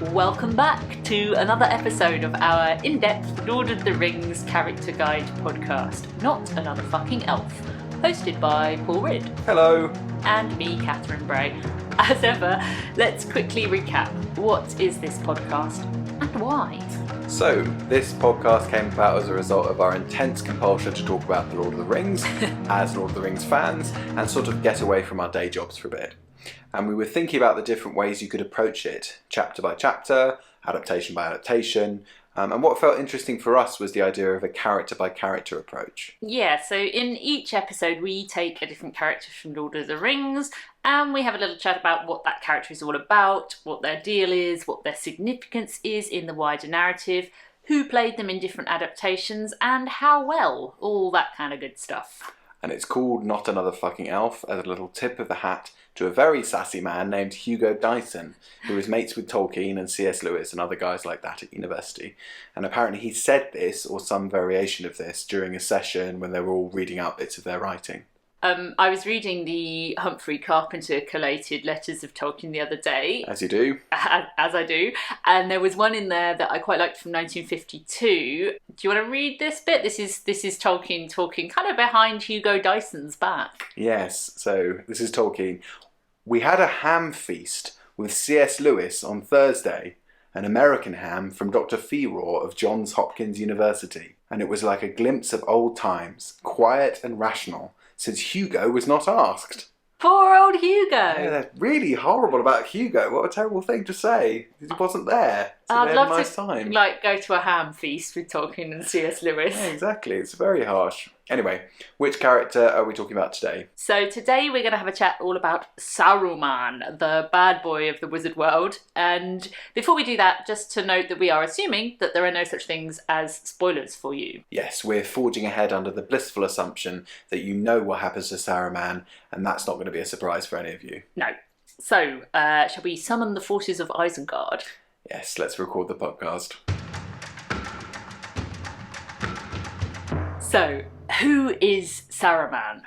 Welcome back to another episode of our in-depth Lord of the Rings character guide podcast. Not Another Fucking Elf, hosted by Paul Ridd. Hello. And me, Catherine Bray. As ever, let's quickly recap. What is this podcast and why? So, this podcast came about as a result of our intense compulsion to talk about The Lord of the Rings as Lord of the Rings fans and sort of get away from our day jobs for a bit. And we were thinking about the different ways you could approach it, chapter by chapter, adaptation by adaptation, and what felt interesting for us was the idea of a character by character approach. Yeah, so in each episode we take a different character from Lord of the Rings and we have a little chat about what that character is all about, what their deal is, what their significance is in the wider narrative, who played them in different adaptations, and how well, all that kind of good stuff. And it's called Not Another Fucking Elf as a little tip of the hat to a very sassy man named Hugo Dyson, who was mates with Tolkien and C.S. Lewis and other guys like that at university. And apparently he said this, or some variation of this, during a session when they were all reading out bits of their writing. I was reading the Humphrey Carpenter collated letters of Tolkien the other day. As you do. As I do. And there was one in there that I quite liked from 1952. Do you want to read this bit? This is Tolkien talking kind of behind Hugo Dyson's back. Yes, so this is Tolkien. We had a ham feast with C.S. Lewis on Thursday, an American ham from Dr. Feeraw of Johns Hopkins University. And it was like a glimpse of old times, quiet and rational, since Hugo was not asked. Poor old Hugo! Yeah, they're really horrible about Hugo. What a terrible thing to say. He wasn't there. So I'd love nice to time. go to a ham feast with Tolkien and C.S. Lewis. Yeah, exactly. It's very harsh. Anyway, which character are we talking about today? So today we're going to have a chat all about Saruman, the bad boy of the wizard world. And before we do that, just to note that we are assuming that there are no such things as spoilers for you. Yes, we're forging ahead under the blissful assumption that you know what happens to Saruman, and that's not going to be a surprise for any of you. No. So, shall we summon the forces of Isengard? Yes, let's record the podcast. So, who is Saruman?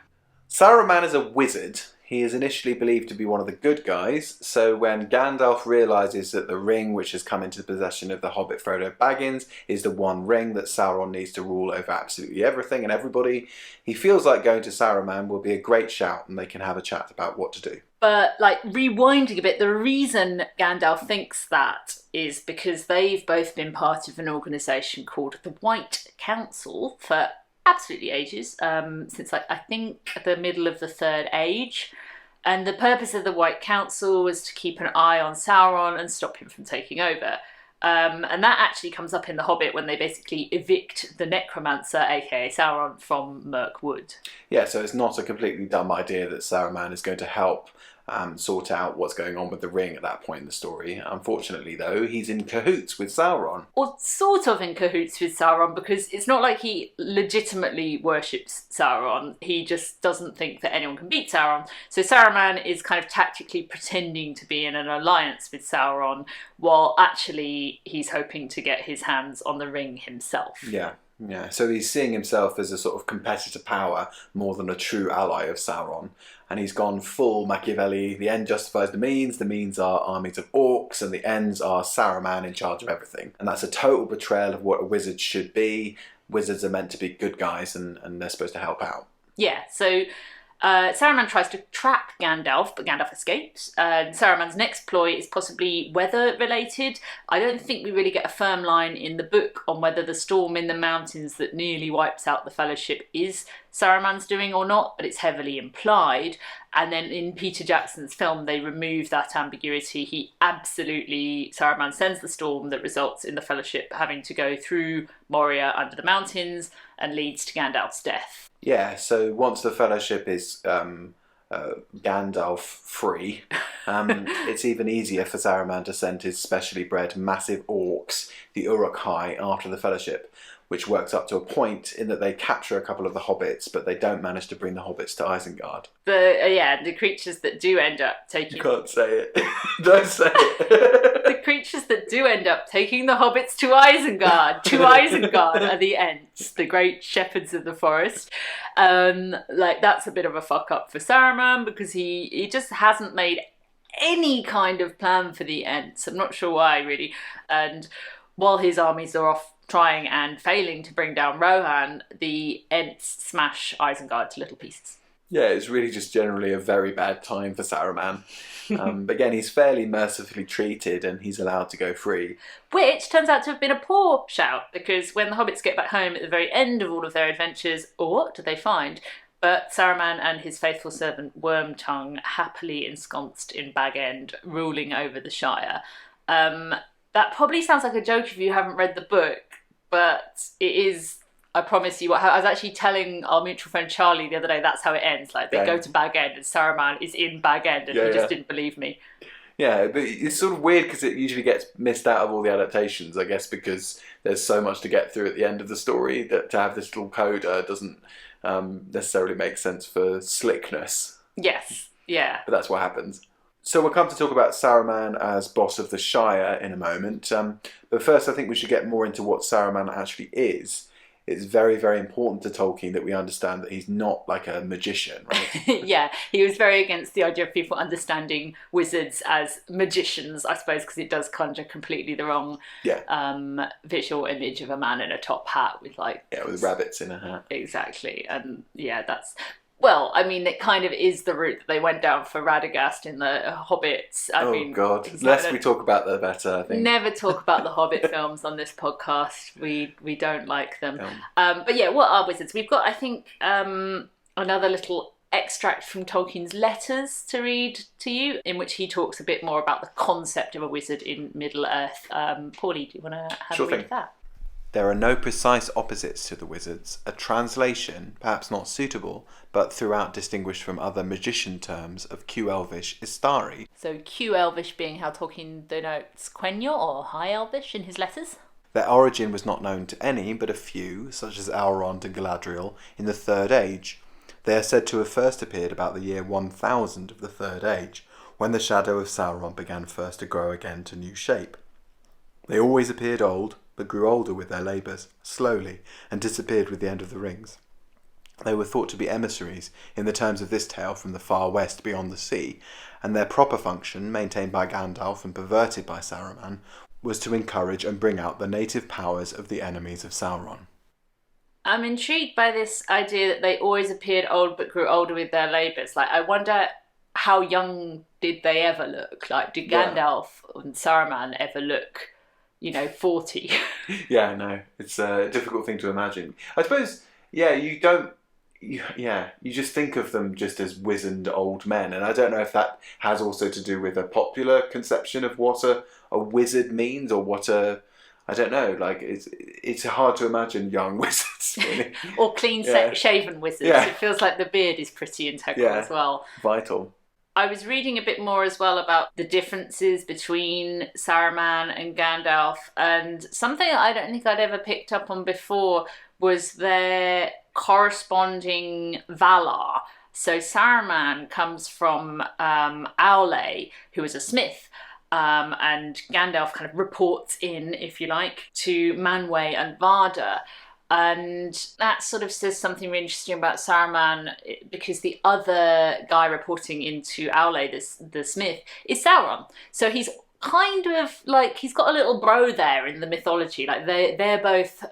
Saruman is a wizard. He is initially believed to be one of the good guys, so when Gandalf realises that the ring which has come into the possession of the Hobbit Frodo Baggins is the one ring that Sauron needs to rule over absolutely everything and everybody, he feels like going to Saruman will be a great shout and they can have a chat about what to do. But, rewinding a bit, the reason Gandalf thinks that is because they've both been part of an organisation called the White Council for absolutely ages, since I think the middle of the Third Age. And the purpose of the White Council was to keep an eye on Sauron and stop him from taking over. And that actually comes up in The Hobbit when they basically evict the necromancer, aka Sauron, from Mirkwood. Yeah, so it's not a completely dumb idea that Saruman is going to help sort out what's going on with the ring at that point in the story. Unfortunately, though, he's in cahoots with Sauron. Or sort of in cahoots with Sauron, because it's not like he legitimately worships Sauron. He just doesn't think that anyone can beat Sauron. So Saruman is kind of tactically pretending to be in an alliance with Sauron, while actually he's hoping to get his hands on the ring himself. Yeah, so he's seeing himself as a sort of competitor power more than a true ally of Sauron. And he's gone full Machiavelli. The end justifies the means are armies of orcs, and the ends are Saruman in charge of everything. And that's a total betrayal of what a wizard should be. Wizards are meant to be good guys and they're supposed to help out. Yeah, so Saruman tries to trap Gandalf, but Gandalf escapes. Saruman's next ploy is possibly weather-related. I don't think we really get a firm line in the book on whether the storm in the mountains that nearly wipes out the Fellowship is Saruman's doing or not, but it's heavily implied. And then in Peter Jackson's film, they remove that ambiguity. Saruman sends the storm that results in the Fellowship having to go through Moria under the mountains and leads to Gandalf's death. Yeah, so once the Fellowship is Gandalf free, it's even easier for Saruman to send his specially bred massive orcs, the Uruk-hai, after the Fellowship, which works up to a point in that they capture a couple of the hobbits, but they don't manage to bring the hobbits to Isengard. The creatures that do end up taking... You can't say it. Don't say it. The creatures that do end up taking the hobbits to Isengard are the Ents, the great shepherds of the forest. That's a bit of a fuck up for Saruman, because he just hasn't made any kind of plan for the Ents. I'm not sure why, really. And while his armies are off trying and failing to bring down Rohan, the Ents smash Isengard to little pieces. Yeah, it's really just generally a very bad time for Saruman. But again, he's fairly mercifully treated and he's allowed to go free. Which turns out to have been a poor shout, because when the hobbits get back home at the very end of all of their adventures, what do they find? But Saruman and his faithful servant Wormtongue happily ensconced in Bag End, ruling over the Shire. That probably sounds like a joke if you haven't read the book, but it is, I promise you. I was actually telling our mutual friend Charlie the other day, that's how it ends. Like, they go to Bag End and Saruman is in Bag End, and he just didn't believe me. Yeah, but it's sort of weird because it usually gets missed out of all the adaptations, I guess, because there's so much to get through at the end of the story that to have this little coda doesn't necessarily make sense for slickness. Yes, yeah. But that's what happens. So we'll come to talk about Saruman as boss of the Shire in a moment. But first, I think we should get more into what Saruman actually is. It's very, very important to Tolkien that we understand that he's not like a magician, right? Yeah, he was very against the idea of people understanding wizards as magicians, I suppose, because it does conjure completely the wrong visual image of a man in a top hat with with rabbits in a hat. Exactly, and that's... Well, I mean, it kind of is the route that they went down for Radagast in the Hobbits. I mean, God. Less we talk about the better, I think. Never talk about the Hobbit films on this podcast. We don't like them. But yeah, what are wizards? We've got, I think, another little extract from Tolkien's letters to read to you, in which he talks a bit more about the concept of a wizard in Middle-earth. Paulie, do you want to have a read of that? There are no precise opposites to the wizards. A translation, perhaps not suitable, but throughout distinguished from other magician terms of Q-Elvish Istari. So Q-Elvish being how Tolkien denotes Quenya or High Elvish in his letters. Their origin was not known to any but a few, such as Elrond and Galadriel, in the Third Age. They are said to have first appeared about the year 1000 of the Third Age, when the shadow of Sauron began first to grow again to new shape. They always appeared old, but grew older with their labours, slowly, and disappeared with the end of the rings. They were thought to be emissaries, in the terms of this tale, from the far west beyond the sea, and their proper function, maintained by Gandalf and perverted by Saruman, was to encourage and bring out the native powers of the enemies of Sauron. I'm intrigued by this idea that they always appeared old but grew older with their labours. Like, I wonder how young did they ever look? Like, did Gandalf and Saruman ever look 40. Yeah, no, it's a difficult thing to imagine. I suppose, you just think of them just as wizened old men, and I don't know if that has also to do with a popular conception of what a wizard means, or what I don't know, like it's hard to imagine young wizards. Really. Or clean shaven wizards. Yeah. It feels like the beard is pretty integral as well. Vital. I was reading a bit more as well about the differences between Saruman and Gandalf, and something that I don't think I'd ever picked up on before was their corresponding Valar. So Saruman comes from Aule, who is a smith, and Gandalf kind of reports in, if you like, to Manwë and Varda. And that sort of says something really interesting about Saruman, because the other guy reporting into Aule, the smith, is Sauron. So he's kind of like, he's got a little bro there in the mythology. Like they're both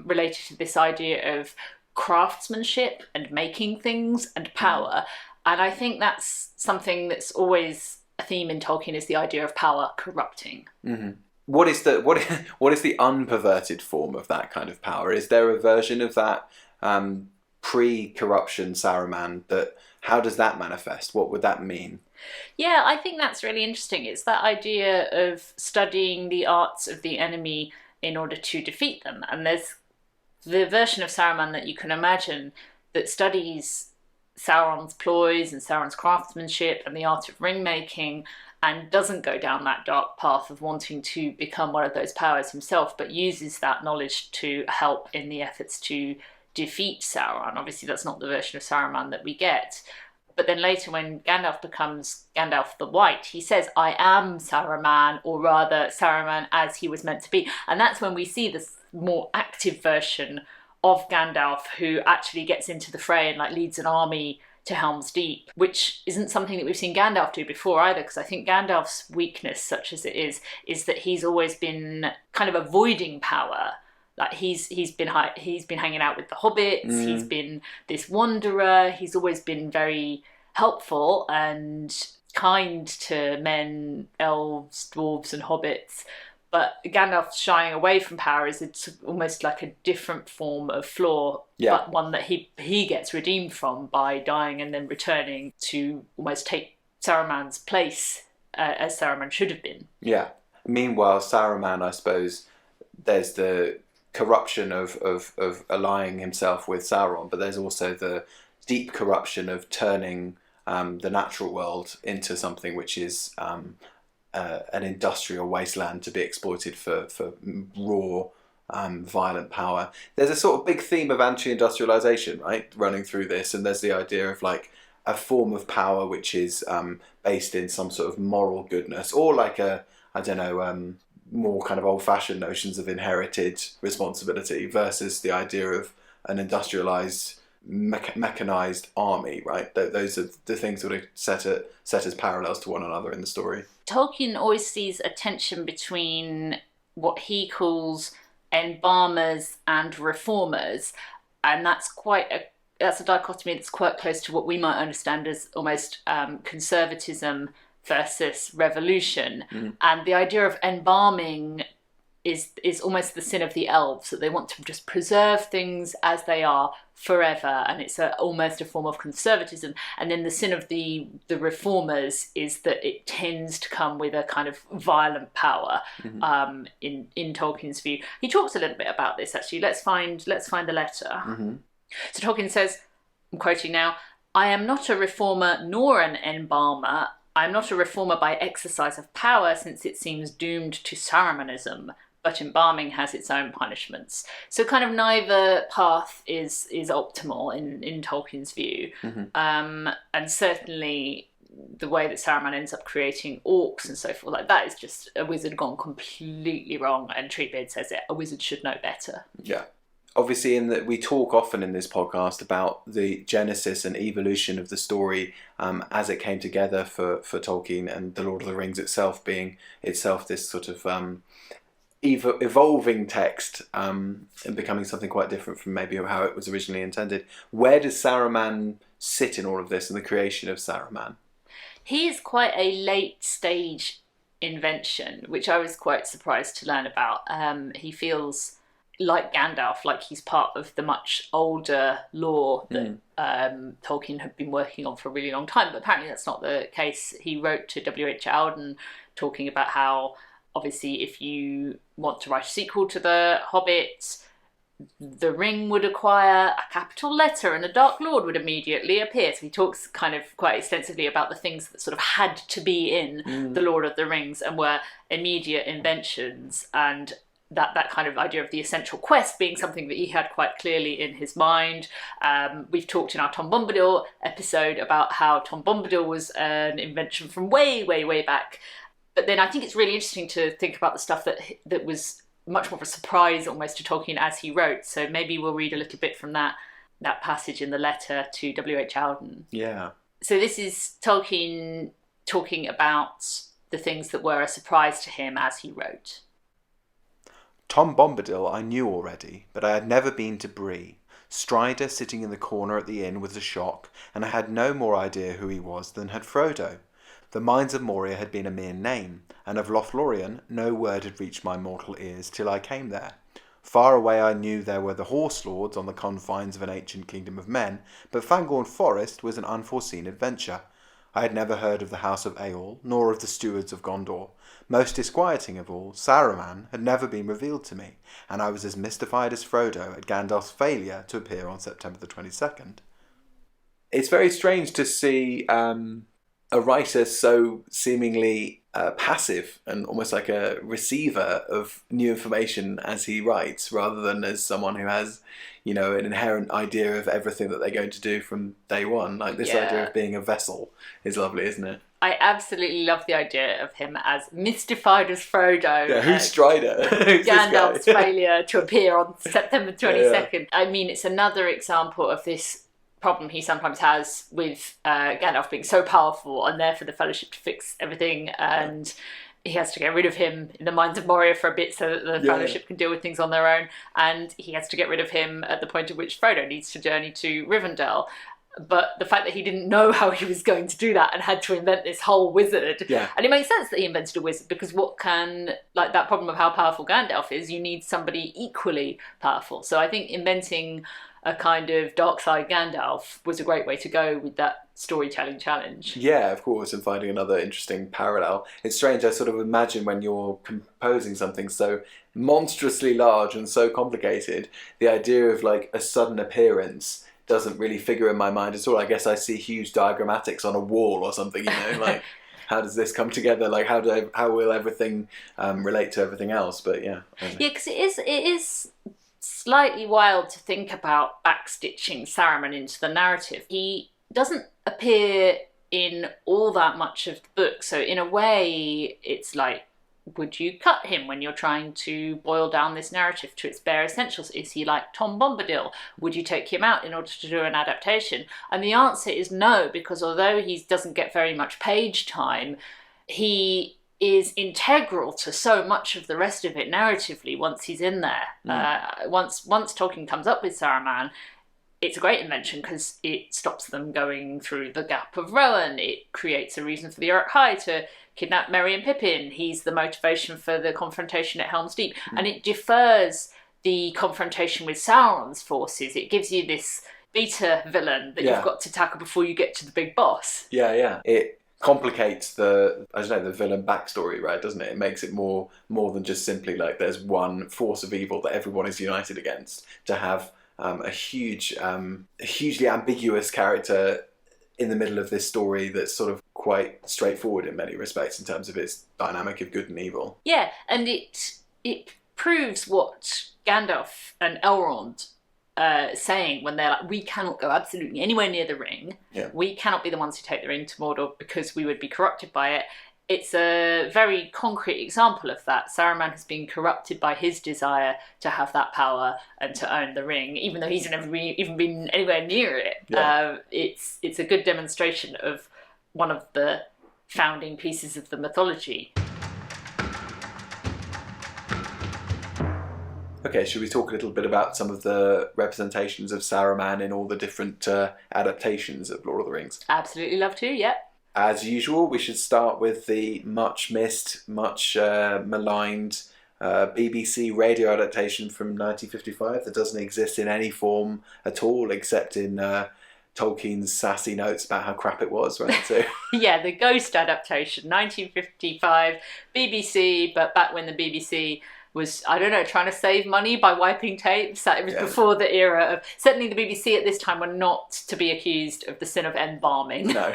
related to this idea of craftsmanship and making things and power. And I think that's something that's always a theme in Tolkien, is the idea of power corrupting. Mm-hmm. What is the unperverted form of that kind of power? Is there a version of that pre-corruption Saruman how does that manifest? What would that mean? Yeah, I think that's really interesting. It's that idea of studying the arts of the enemy in order to defeat them. And there's the version of Saruman that you can imagine that studies Sauron's ploys and Sauron's craftsmanship and the art of ring making, and doesn't go down that dark path of wanting to become one of those powers himself, but uses that knowledge to help in the efforts to defeat Sauron. Obviously, that's not the version of Saruman that we get. But then later, when Gandalf becomes Gandalf the White, he says, I am Saruman, or rather Saruman as he was meant to be. And that's when we see this more active version of Gandalf, who actually gets into the fray and leads an army to Helm's Deep, which isn't something that we've seen Gandalf do before either, because I think Gandalf's weakness, such as it is that he's always been kind of avoiding power. Like he's been hanging out with the hobbits. He's been this wanderer. He's always been very helpful and kind to men, elves, dwarves, and hobbits. But Gandalf shying away from power it's almost like a different form of flaw, but one that he gets redeemed from by dying and then returning to almost take Saruman's place as Saruman should have been. Yeah. Meanwhile, Saruman, I suppose, there's the corruption of allying himself with Sauron, but there's also the deep corruption of turning the natural world into something which is an industrial wasteland to be exploited for raw, violent power. There's a sort of big theme of anti-industrialization, right, running through this, and there's the idea of like a form of power which is based in some sort of moral goodness, or like more kind of old-fashioned notions of inherited responsibility versus the idea of an industrialized, mechanized army, right? Those are the things that are set as parallels to one another in the story. Tolkien always sees a tension between what he calls embalmers and reformers, and that's a dichotomy that's quite close to what we might understand as almost conservatism versus revolution. And the idea of embalming is almost the sin of the elves, that they want to just preserve things as they are forever, and it's almost a form of conservatism. And then the sin of the reformers is that it tends to come with a kind of violent power. In Tolkien's view, he talks a little bit about this actually. Let's find the letter. So Tolkien says, I'm quoting now, "I am not a reformer nor an embalmer. I am not a reformer by exercise of power, since it seems doomed to Sarumanism, but embalming has its own punishments." So kind of neither path is optimal in Tolkien's view. And certainly the way that Saruman ends up creating orcs and so forth, like that is just a wizard gone completely wrong, and Treebeard says it, a wizard should know better. Yeah. Obviously, we talk often in this podcast about the genesis and evolution of the story as it came together for Tolkien, and The Lord of the Rings itself being itself this sort of evolving text and becoming something quite different from maybe how it was originally intended. Where does Saruman sit in all of this and the creation of Saruman? He is quite a late stage invention, which I was quite surprised to learn about. He feels like Gandalf, like he's part of the much older lore that Tolkien had been working on for a really long time, but apparently that's not the case. He wrote to W.H. Auden talking about how, obviously, if you want to write a sequel to The Hobbit, the ring would acquire a capital letter and a Dark Lord would immediately appear. So he talks kind of quite extensively about the things that sort of had to be in The Lord of the Rings and were immediate inventions, and that kind of idea of the essential quest being something that he had quite clearly in his mind. We've talked in our Tom Bombadil episode about how Tom Bombadil was an invention from way, way, way back. But then I think it's really interesting to think about the stuff that was much more of a surprise almost to Tolkien as he wrote. So maybe we'll read a little bit from that passage in the letter to W.H. Auden. Yeah. So this is Tolkien talking about the things that were a surprise to him as he wrote. Tom Bombadil I knew already, but I had never been to Bree. Strider sitting in the corner at the inn was a shock, and I had no more idea who he was than had Frodo. The Mines of Moria had been a mere name, and of Lothlorien no word had reached my mortal ears till I came there. Far away I knew there were the Horse Lords on the confines of an ancient kingdom of men, but Fangorn Forest was an unforeseen adventure. I had never heard of the House of Eorl, nor of the Stewards of Gondor. Most disquieting of all, Saruman had never been revealed to me, and I was as mystified as Frodo at Gandalf's failure to appear on September the 22nd. It's very strange to see a writer so seemingly passive and almost like a receiver of new information as he writes, rather than as someone who has, an inherent idea of everything that they're going to do from day one. Like this idea of being a vessel is lovely, isn't it? I absolutely love the idea of him as mystified as Frodo. Yeah, who's Strider? Gandalf's failure to appear on September 22nd. Yeah. I mean, it's another example of this problem he sometimes has with Gandalf being so powerful and there for the Fellowship to fix everything, and he has to get rid of him in the Mines of Moria for a bit so that the Fellowship can deal with things on their own, and he has to get rid of him at the point at which Frodo needs to journey to Rivendell. But the fact that he didn't know how he was going to do that and had to invent this whole wizard. Yeah. And it makes sense that he invented a wizard, because that problem of how powerful Gandalf is, you need somebody equally powerful. So I think inventing a kind of Darkside Gandalf was a great way to go with that storytelling challenge. Yeah, of course, and finding another interesting parallel. It's strange, I sort of imagine when you're composing something so monstrously large and so complicated, the idea of like a sudden appearance doesn't really figure in my mind at all. I guess I see huge diagrammatics on a wall or something, like how does this come together? Like how will everything relate to everything else? But yeah. Because it is slightly wild to think about backstitching Saruman into the narrative. He doesn't appear in all that much of the book, so in a way it's like, would you cut him when you're trying to boil down this narrative to its bare essentials? Is he like Tom Bombadil? Would you take him out in order to do an adaptation? And the answer is no, because although he doesn't get very much page time, he is integral to so much of the rest of it narratively once he's in there. Once Tolkien comes up with Saruman, it's a great invention because it stops them going through the Gap of Rohan. It creates a reason for the Uruk Hai to kidnap Merry and Pippin. He's the motivation for the confrontation at Helm's Deep. And it defers the confrontation with Sauron's forces. It gives you this beta villain that you've got to tackle before you get to the big boss. Yeah. It complicates the villain backstory, right, doesn't it? It makes it more than just simply like there's one force of evil that everyone is united against. To have a hugely ambiguous character in the middle of this story that's sort of quite straightforward in many respects in terms of its dynamic of good and evil. Yeah, and it proves what Gandalf and Elrond saying when they're like, we cannot go absolutely anywhere near the ring. Yeah. We cannot be the ones who take the ring to Mordor because we would be corrupted by it. It's a very concrete example of that. Saruman has been corrupted by his desire to have that power and to own the ring, even though he's never even been anywhere near it. Yeah. It's a good demonstration of one of the founding pieces of the mythology. Okay, should we talk a little bit about some of the representations of Saruman in all the different adaptations of Lord of the Rings? Absolutely love to, yeah. As usual, we should start with the much missed, much maligned BBC radio adaptation from 1955 that doesn't exist in any form at all except in Tolkien's sassy notes about how crap it was, right? So yeah, the Ghost adaptation, 1955, BBC, but back when the BBC was, I don't know, trying to save money by wiping tapes. It was before the era of... Certainly the BBC at this time were not to be accused of the sin of embalming. No.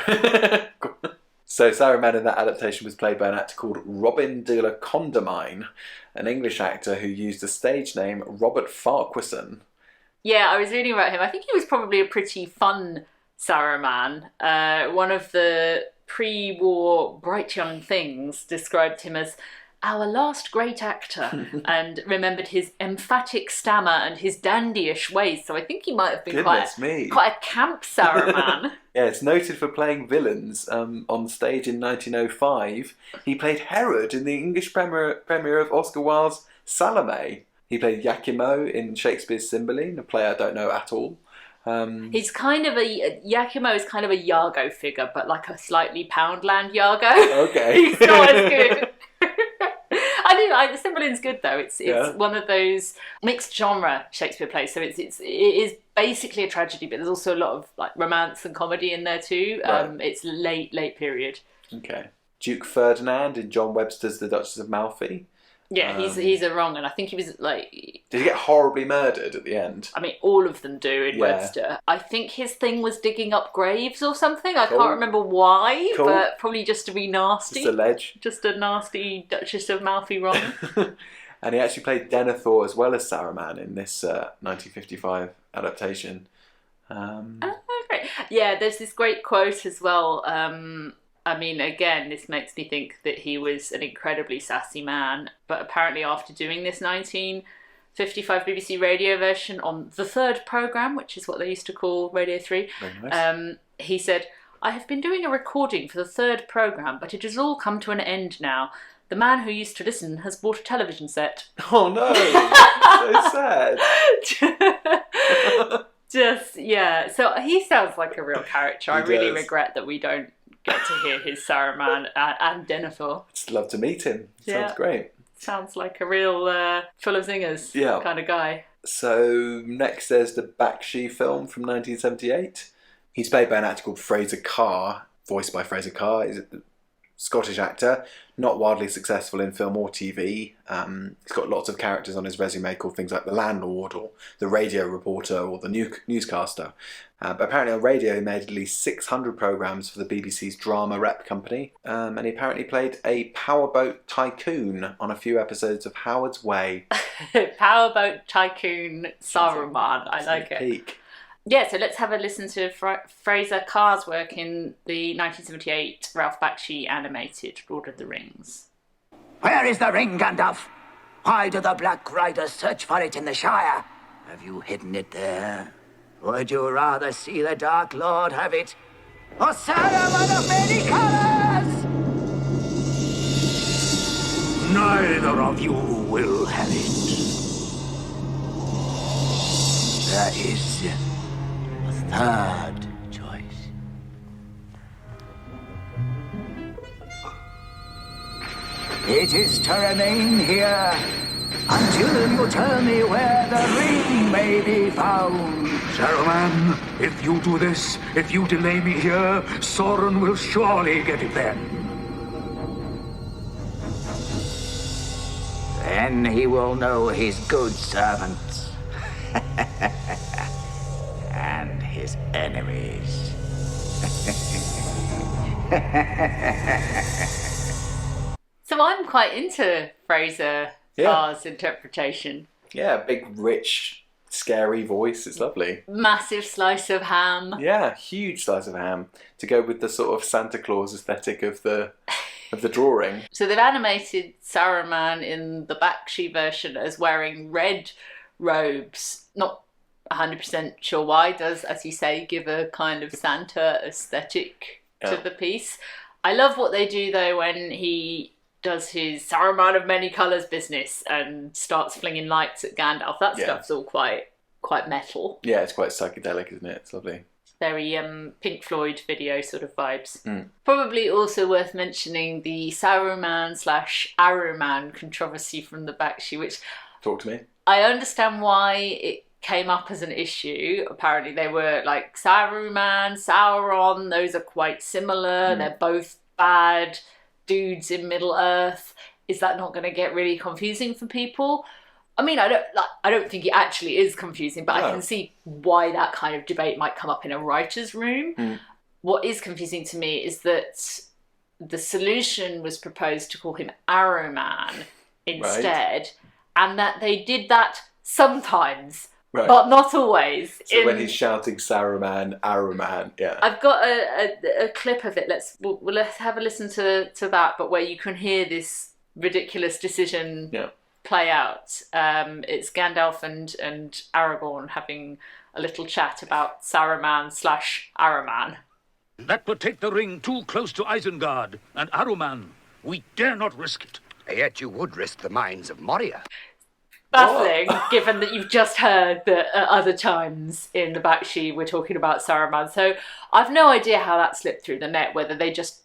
So Saruman in that adaptation was played by an actor called Robin de la Condamine, an English actor who used the stage name Robert Farquharson. Yeah, I was reading about him. I think he was probably a pretty fun Saruman. One of the pre-war Bright Young Things described him as our last great actor, and remembered his emphatic stammer and his dandyish ways. So I think he might have been quite a camp Saruman. Yeah, it's noted for playing villains. On stage in 1905, he played Herod in the English premiere of Oscar Wilde's Salome. He played Iachimo in Shakespeare's Cymbeline, a play I don't know at all. He's kind of Iachimo is kind of a Iago figure, but like a slightly Poundland Iago. Okay. He's not as good. The Cymbaline's good though. It's one of those mixed genre Shakespeare plays. So it is basically a tragedy, but there's also a lot of like romance and comedy in there too. Right. It's late period. Okay. Duke Ferdinand in John Webster's The Duchess of Malfi. Yeah, he's a wrong, and I think he was like... Did he get horribly murdered at the end? I mean, all of them do in Webster. I think his thing was digging up graves or something. I can't remember why, but probably just to be nasty. Just a ledge. Just a nasty Duchess of Malfi wrong. And he actually played Denethor as well as Saruman in this 1955 adaptation. Great. Yeah, there's this great quote as well. I mean, again, this makes me think that he was an incredibly sassy man, but apparently after doing this 55 BBC radio version on the third programme, which is what they used to call Radio 3. Very nice. He said, "I have been doing a recording for the third programme, but it has all come to an end now. The man who used to listen has bought a television set." Oh no, so sad. So he sounds like a real character. I really does. regret that we don't get to hear his Saruman and Denethor. I'd love to meet him. Sounds Yeah. great. Sounds like a real full of zingers kind of guy. So next there's the Bakshi film from 1978. He's played by an actor called Fraser Carr, voiced by Fraser Carr. He's a Scottish actor, not wildly successful in film or TV. He's got lots of characters on his resume called things like the landlord or the radio reporter or the newscaster. But apparently on radio he made at least 600 programmes for the BBC's drama rep company. And he apparently played a powerboat tycoon on a few episodes of Howard's Way. Powerboat tycoon Saruman. I like it. Peak. Yeah, so let's have a listen to Fraser Carr's work in the 1978 Ralph Bakshi animated Lord of the Rings. Where is the ring, Gandalf? Why do the Black Riders search for it in the Shire? Have you hidden it there? Would you rather see the Dark Lord have it? Or Saruman of Many Colours? Neither of you will have it. There is a third choice. It is to remain here until you tell me where the ring may be found. Saruman, if you do this, if you delay me here, Sauron will surely get it then. Then he will know his good servants and his enemies. So I'm quite into Fraser Carr's interpretation. Yeah, big, rich, scary voice. It's lovely. Massive slice of ham. Yeah, huge slice of ham to go with the sort of Santa Claus aesthetic of the drawing. So they've animated Saruman in the Bakshi version as wearing red robes. Not 100% sure why. Does, as you say, give a kind of Santa aesthetic to the piece. I love what they do though when he does his Saruman of Many Colours business and starts flinging lights at Gandalf. That stuff's all quite metal. Yeah, it's quite psychedelic, isn't it? It's lovely. Very Pink Floyd video sort of vibes. Probably also worth mentioning the Saruman/Aruman controversy from the Bakshi, which... Talk to me. I understand why it came up as an issue. Apparently they were like Saruman, Sauron, those are quite similar. They're both bad dudes in Middle Earth. Is that not going to get really confusing for people? I mean, I don't think it actually is confusing, but I can see why that kind of debate might come up in a writer's room. What is confusing to me is that the solution was proposed to call him Aruman instead, and that they did that sometimes, but not always. So when he's shouting Saruman, Aruman, I've got a clip of it. Let's have a listen to that, but where you can hear this ridiculous decision play out. It's Gandalf and Aragorn having a little chat about Saruman/Aruman. That would take the ring too close to Isengard and Aruman. We dare not risk it. Yet you would risk the mines of Moria. Baffling, given that you've just heard that at other times in the Bakshi we're talking about Saruman. So I've no idea how that slipped through the net, whether they just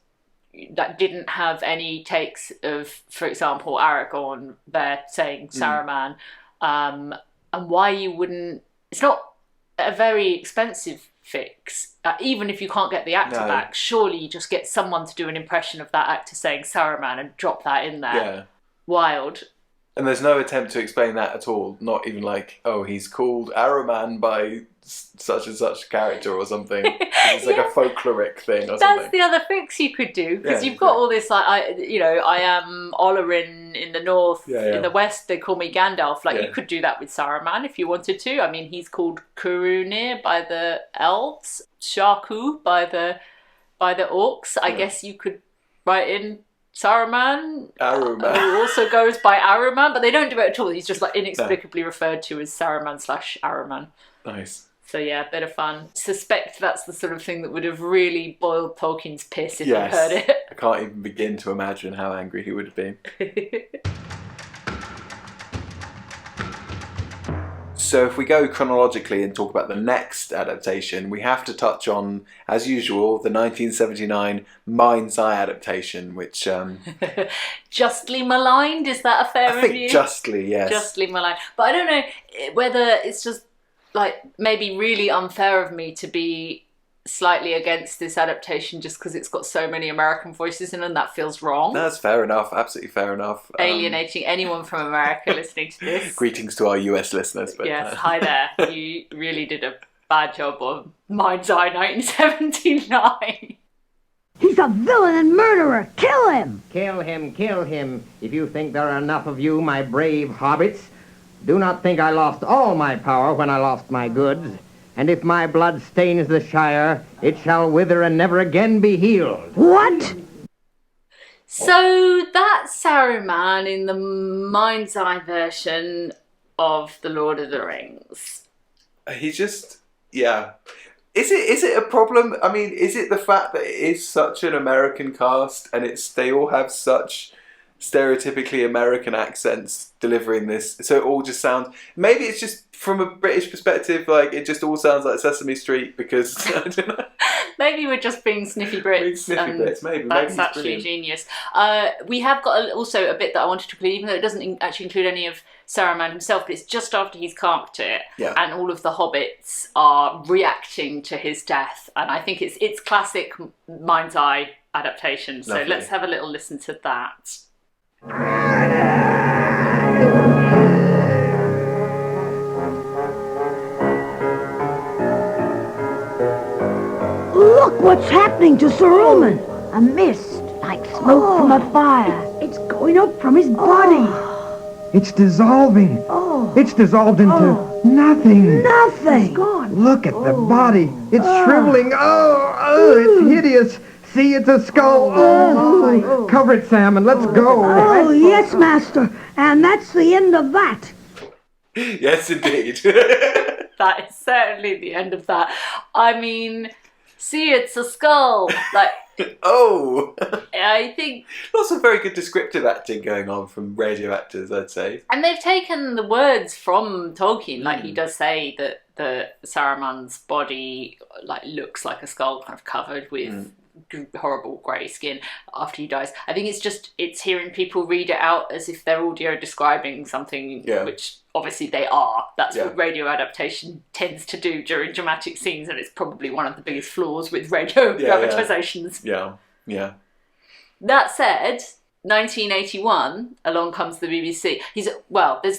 didn't have any takes of, for example, Aragorn there saying Saruman, and why you wouldn't... It's not a very expensive fix. Even if you can't get the actor back, surely you just get someone to do an impression of that actor saying Saruman and drop that in there. Yeah. Wild. And there's no attempt to explain that at all. Not even like, oh, he's called Aruman by such and such character or something. It's like a folkloric thing or something. That's the other fix you could do, because you've got all this, like, I am Olorin in the north, in the west they call me Gandalf. Like, you could do that with Saruman if you wanted to. I mean, he's called Kurunir by the elves, Sharku by the orcs. I guess you could write in Saruman, Aruman. who also goes by Aruman, but they don't do it at all. He's just like inexplicably referred to as Saruman/Aruman. Nice. So yeah, a bit of fun. Suspect that's the sort of thing that would have really boiled Tolkien's piss if he heard it. I can't even begin to imagine how angry he would have been. So if we go chronologically and talk about the next adaptation, we have to touch on, as usual, the 1979 Mind's Eye adaptation, which... Justly maligned, is that a fair review? I think justly, yes. Justly maligned. But I don't know whether it's just, like, maybe really unfair of me to be slightly against this adaptation just because it's got so many American voices in and that feels wrong. That's fair enough, absolutely fair enough. Alienating anyone from America listening to this. Greetings to our US listeners. But, yes, hi there. You really did a bad job on Mind's Eye 1979. He's a villain and murderer! Kill him! Kill him, kill him. If you think there are enough of you, my brave hobbits, do not think I lost all my power when I lost my goods. And if my blood stains the Shire, it shall wither and never again be healed. What? So that's Saruman in the Mind's Eye version of The Lord of the Rings. He's just, yeah. Is it a problem? I mean, is it the fact that it is such an American cast and they all have such stereotypically American accents delivering this, so it all just sounds, maybe it's just from a British perspective, like it just all sounds like Sesame Street because I don't know. Maybe we're just being sniffy Brits. Maybe that's actually genius. We have got also a bit that I wanted to include, even though it doesn't actually include any of Saruman himself, but it's just after he's carked it, and all of the hobbits are reacting to his death, and I think it's classic Mind's Eye adaptation. So Lovely. Let's have a little listen to that. Look what's happening to Saruman! A mist, like smoke from a fire. It's going up from his body. It's dissolving. It's dissolved into nothing. Nothing! It's gone. Look at the body. It's shriveling. It's hideous. See, it's a skull. Oh, cover it, Sam, and let's go. Oh, yes, master. And that's the end of that. Yes, indeed. That is certainly the end of that. I mean, see, it's a skull. Like, I think lots of very good descriptive acting going on from radio actors, I'd say. And they've taken the words from Tolkien. Like, he does say that the Saruman's body like looks like a skull, kind of covered with horrible grey skin after he dies. I think it's hearing people read it out as if they're audio describing something, which obviously they are. That's what radio adaptation tends to do during dramatic scenes, and it's probably one of the biggest flaws with radio dramatisations. Yeah. That said, 1981, along comes the BBC. There's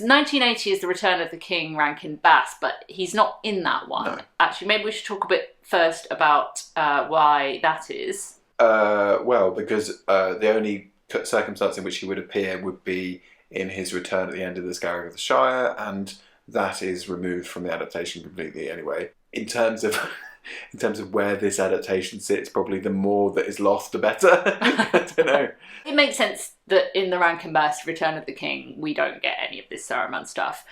1980 is the Return of the King, Rankin Bass, but he's not in that one. No. Actually, maybe we should talk a bit first about why that is. Because the only circumstance in which he would appear would be in his return at the end of the Scouring of the Shire, and that is removed from the adaptation completely anyway. In terms of where this adaptation sits, probably the more that is lost, the better. I don't know. It makes sense that in the Rankin Bass Return of the King, we don't get any of this Saruman stuff.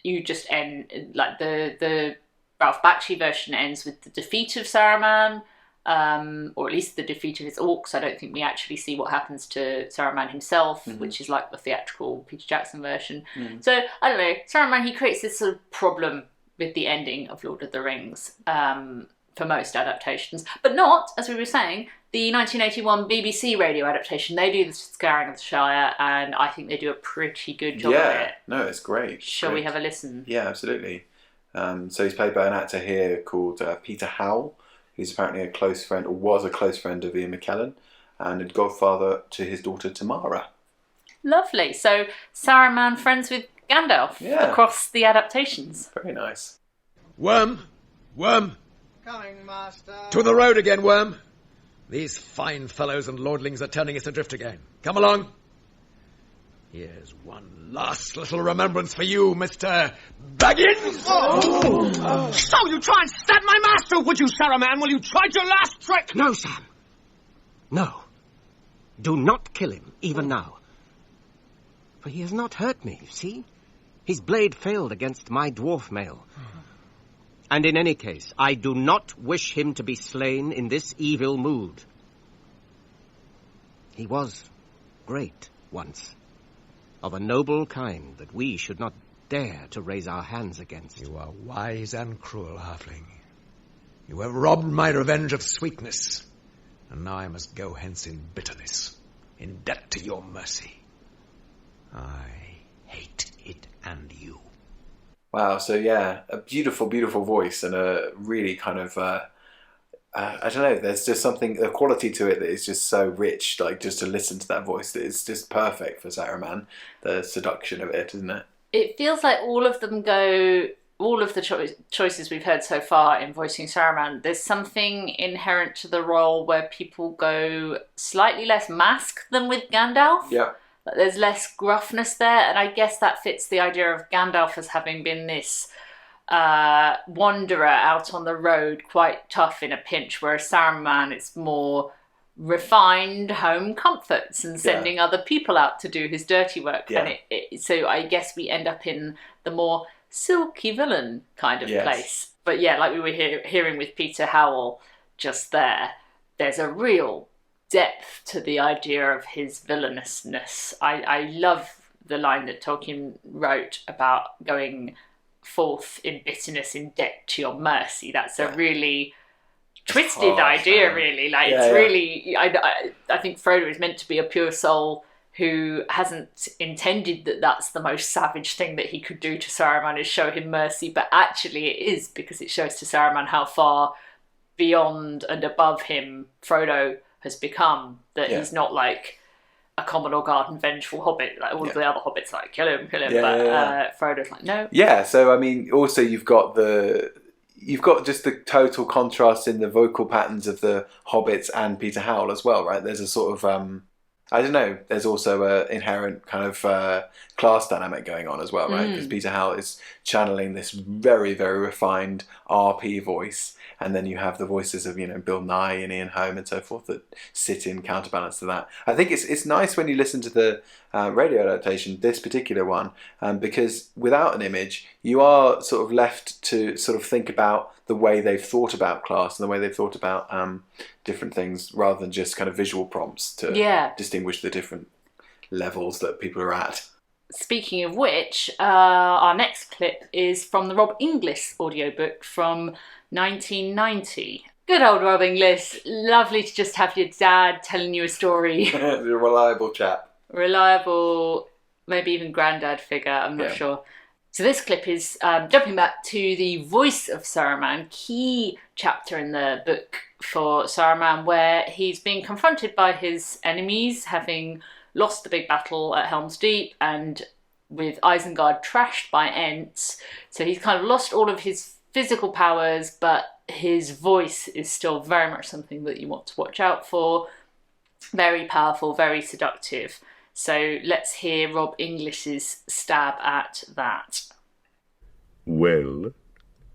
You just end, like the Ralph Bakshi version ends with the defeat of Saruman, or at least the defeat of his orcs. I don't think we actually see what happens to Saruman himself, which is like the theatrical Peter Jackson version. So, I don't know, Saruman, he creates this sort of problem with the ending of Lord of the Rings for most adaptations, but not, as we were saying, the 1981 BBC radio adaptation. They do the Scouring of the Shire, and I think they do a pretty good job of it. No, it's great. Shall we have a listen? Yeah, absolutely. So he's played by an actor here called Peter Howell, who's apparently a close friend, or was a close friend of Ian McKellen, and a godfather to his daughter Tamara. Lovely. So Saruman friends with Gandalf across the adaptations. Very nice. Worm! Coming, master. To the road again, Worm! These fine fellows and lordlings are turning us adrift again. Come along. Here's one last little remembrance for you, Mr. Baggins! So you try and stab my master, would you, Saruman? Will you try your last trick? No, Sam. No. Do not kill him, even now. For he has not hurt me, see? His blade failed against my dwarf mail. And in any case, I do not wish him to be slain in this evil mood. He was great once, of a noble kind that we should not dare to raise our hands against. You are wise and cruel, halfling. You have robbed my revenge of sweetness, and now I must go hence in bitterness, in debt to your mercy. I hate it and you. Wow, so yeah, a beautiful, beautiful voice and a really kind of, I don't know, there's just something, a quality to it that is just so rich, like just to listen to that voice, that it's just perfect for Saruman, the seduction of it, isn't it? It feels like all of them go, all of the choices we've heard so far in voicing Saruman, there's something inherent to the role where people go slightly less mask than with Gandalf. Yeah. There's less gruffness there, and I guess that fits the idea of Gandalf as having been this wanderer out on the road, quite tough in a pinch, whereas Saruman is more refined home comforts and sending other people out to do his dirty work. Yeah. And so I guess we end up in the more silky villain kind of place. But yeah, like we were hearing with Peter Howell just there's a real depth to the idea of his villainousness. I love the line that Tolkien wrote about going forth in bitterness, in debt to your mercy. That's a really twisted idea, really. Like it's really, I think Frodo is meant to be a pure soul who hasn't intended that that's the most savage thing that he could do to Saruman, is show him mercy, but actually it is, because it shows to Saruman how far beyond and above him Frodo has become, that he's not like a common or garden vengeful hobbit like all of the other hobbits, like kill him, Frodo's like no. Yeah, so I mean, also you've got just the total contrast in the vocal patterns of the hobbits and Peter Howell as well, right? There's a sort of I don't know, there's also a inherent kind of class dynamic going on as well, right? Because Peter Howell is channeling this very, very refined RP voice, and then you have the voices of, Bill Nye and Ian Holm and so forth that sit in counterbalance to that. I think it's nice when you listen to the radio adaptation, this particular one, because without an image, you are sort of left to sort of think about the way they've thought about class and the way they've thought about different things, rather than just kind of visual prompts to distinguish the different levels that people are at. Speaking of which, our next clip is from the Rob Inglis audiobook from 1990. Good old Rob Inglis. Lovely to just have your dad telling you a story. A reliable chap. Reliable, maybe even granddad figure, I'm not sure. So this clip is jumping back to the voice of Saruman, key chapter in the book for Saruman, where he's being confronted by his enemies, having lost the big battle at Helm's Deep, and with Isengard trashed by Ents. So he's kind of lost all of his physical powers, but his voice is still very much something that you want to watch out for. Very powerful, very seductive. So let's hear Rob Inglis's stab at that. Well,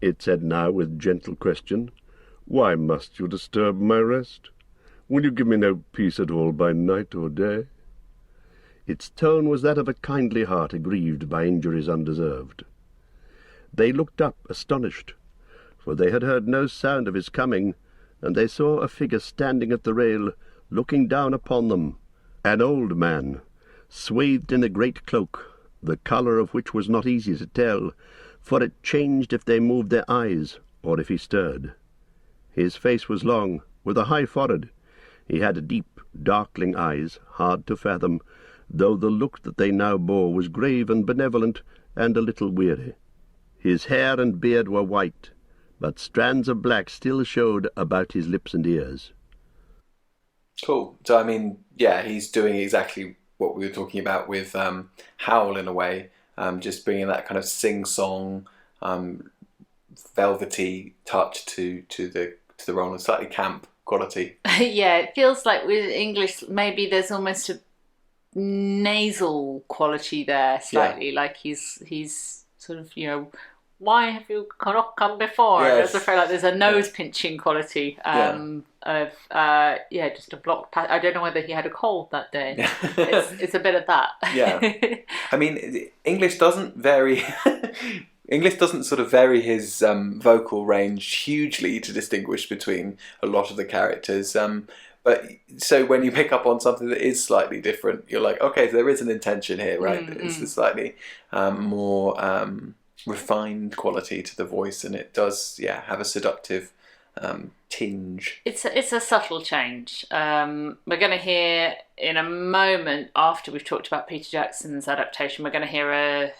it said now with gentle question, why must you disturb my rest? Will you give me no peace at all by night or day? Its tone was that of a kindly heart aggrieved by injuries undeserved. They looked up, astonished, for they had heard no sound of his coming, and they saw a figure standing at the rail, looking down upon them, an old man, swathed in a great cloak, the colour of which was not easy to tell, for it changed if they moved their eyes, or if he stirred. His face was long, with a high forehead. He had deep, darkling eyes, hard to fathom, though the look that they now bore was grave and benevolent, and a little weary. His hair and beard were white, but strands of black still showed about his lips and ears. Cool. So, I mean, yeah, he's doing exactly what we were talking about with Howl in a way, just bringing that kind of sing-song, velvety touch to the role, and slightly camp quality. Yeah, it feels like with English, maybe there's almost a nasal quality there, slightly, like he's sort of, why have you not come before? Yes. There's like there's a nose pinching quality of just a blocked. I don't know whether he had a cold that day. It's a bit of that. Yeah, I mean, English doesn't vary. English doesn't sort of vary his vocal range hugely to distinguish between a lot of the characters. But so when you pick up on something that is slightly different, you're like, okay, there is an intention here, right? It's a slightly more refined quality to the voice, and it does, have a seductive tinge. It's a subtle change. We're going to hear in a moment, after we've talked about Peter Jackson's adaptation, we're going to hear a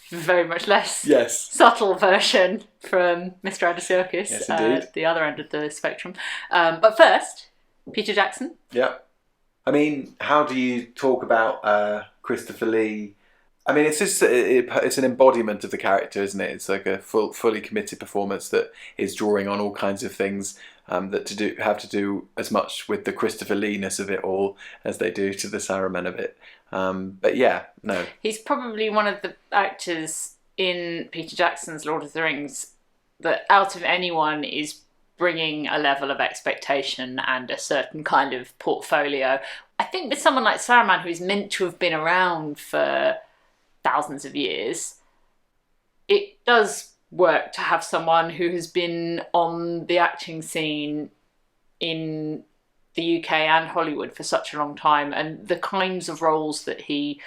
very much less subtle version from Mr. Andy Serkis, the other end of the spectrum. But first, Peter Jackson. Yeah. I mean, how do you talk about Christopher Lee? I mean, it's just it's an embodiment of the character, isn't it? It's like a fully committed performance that is drawing on all kinds of things that have to do as much with the Christopher Lee-ness of it all as they do to the Saruman of it. But yeah, no. He's probably one of the actors in Peter Jackson's Lord of the Rings that out of anyone is bringing a level of expectation and a certain kind of portfolio. I think with someone like Saruman, who's meant to have been around for thousands of years, it does work to have someone who has been on the acting scene in the UK and Hollywood for such a long time, and the kinds of roles that he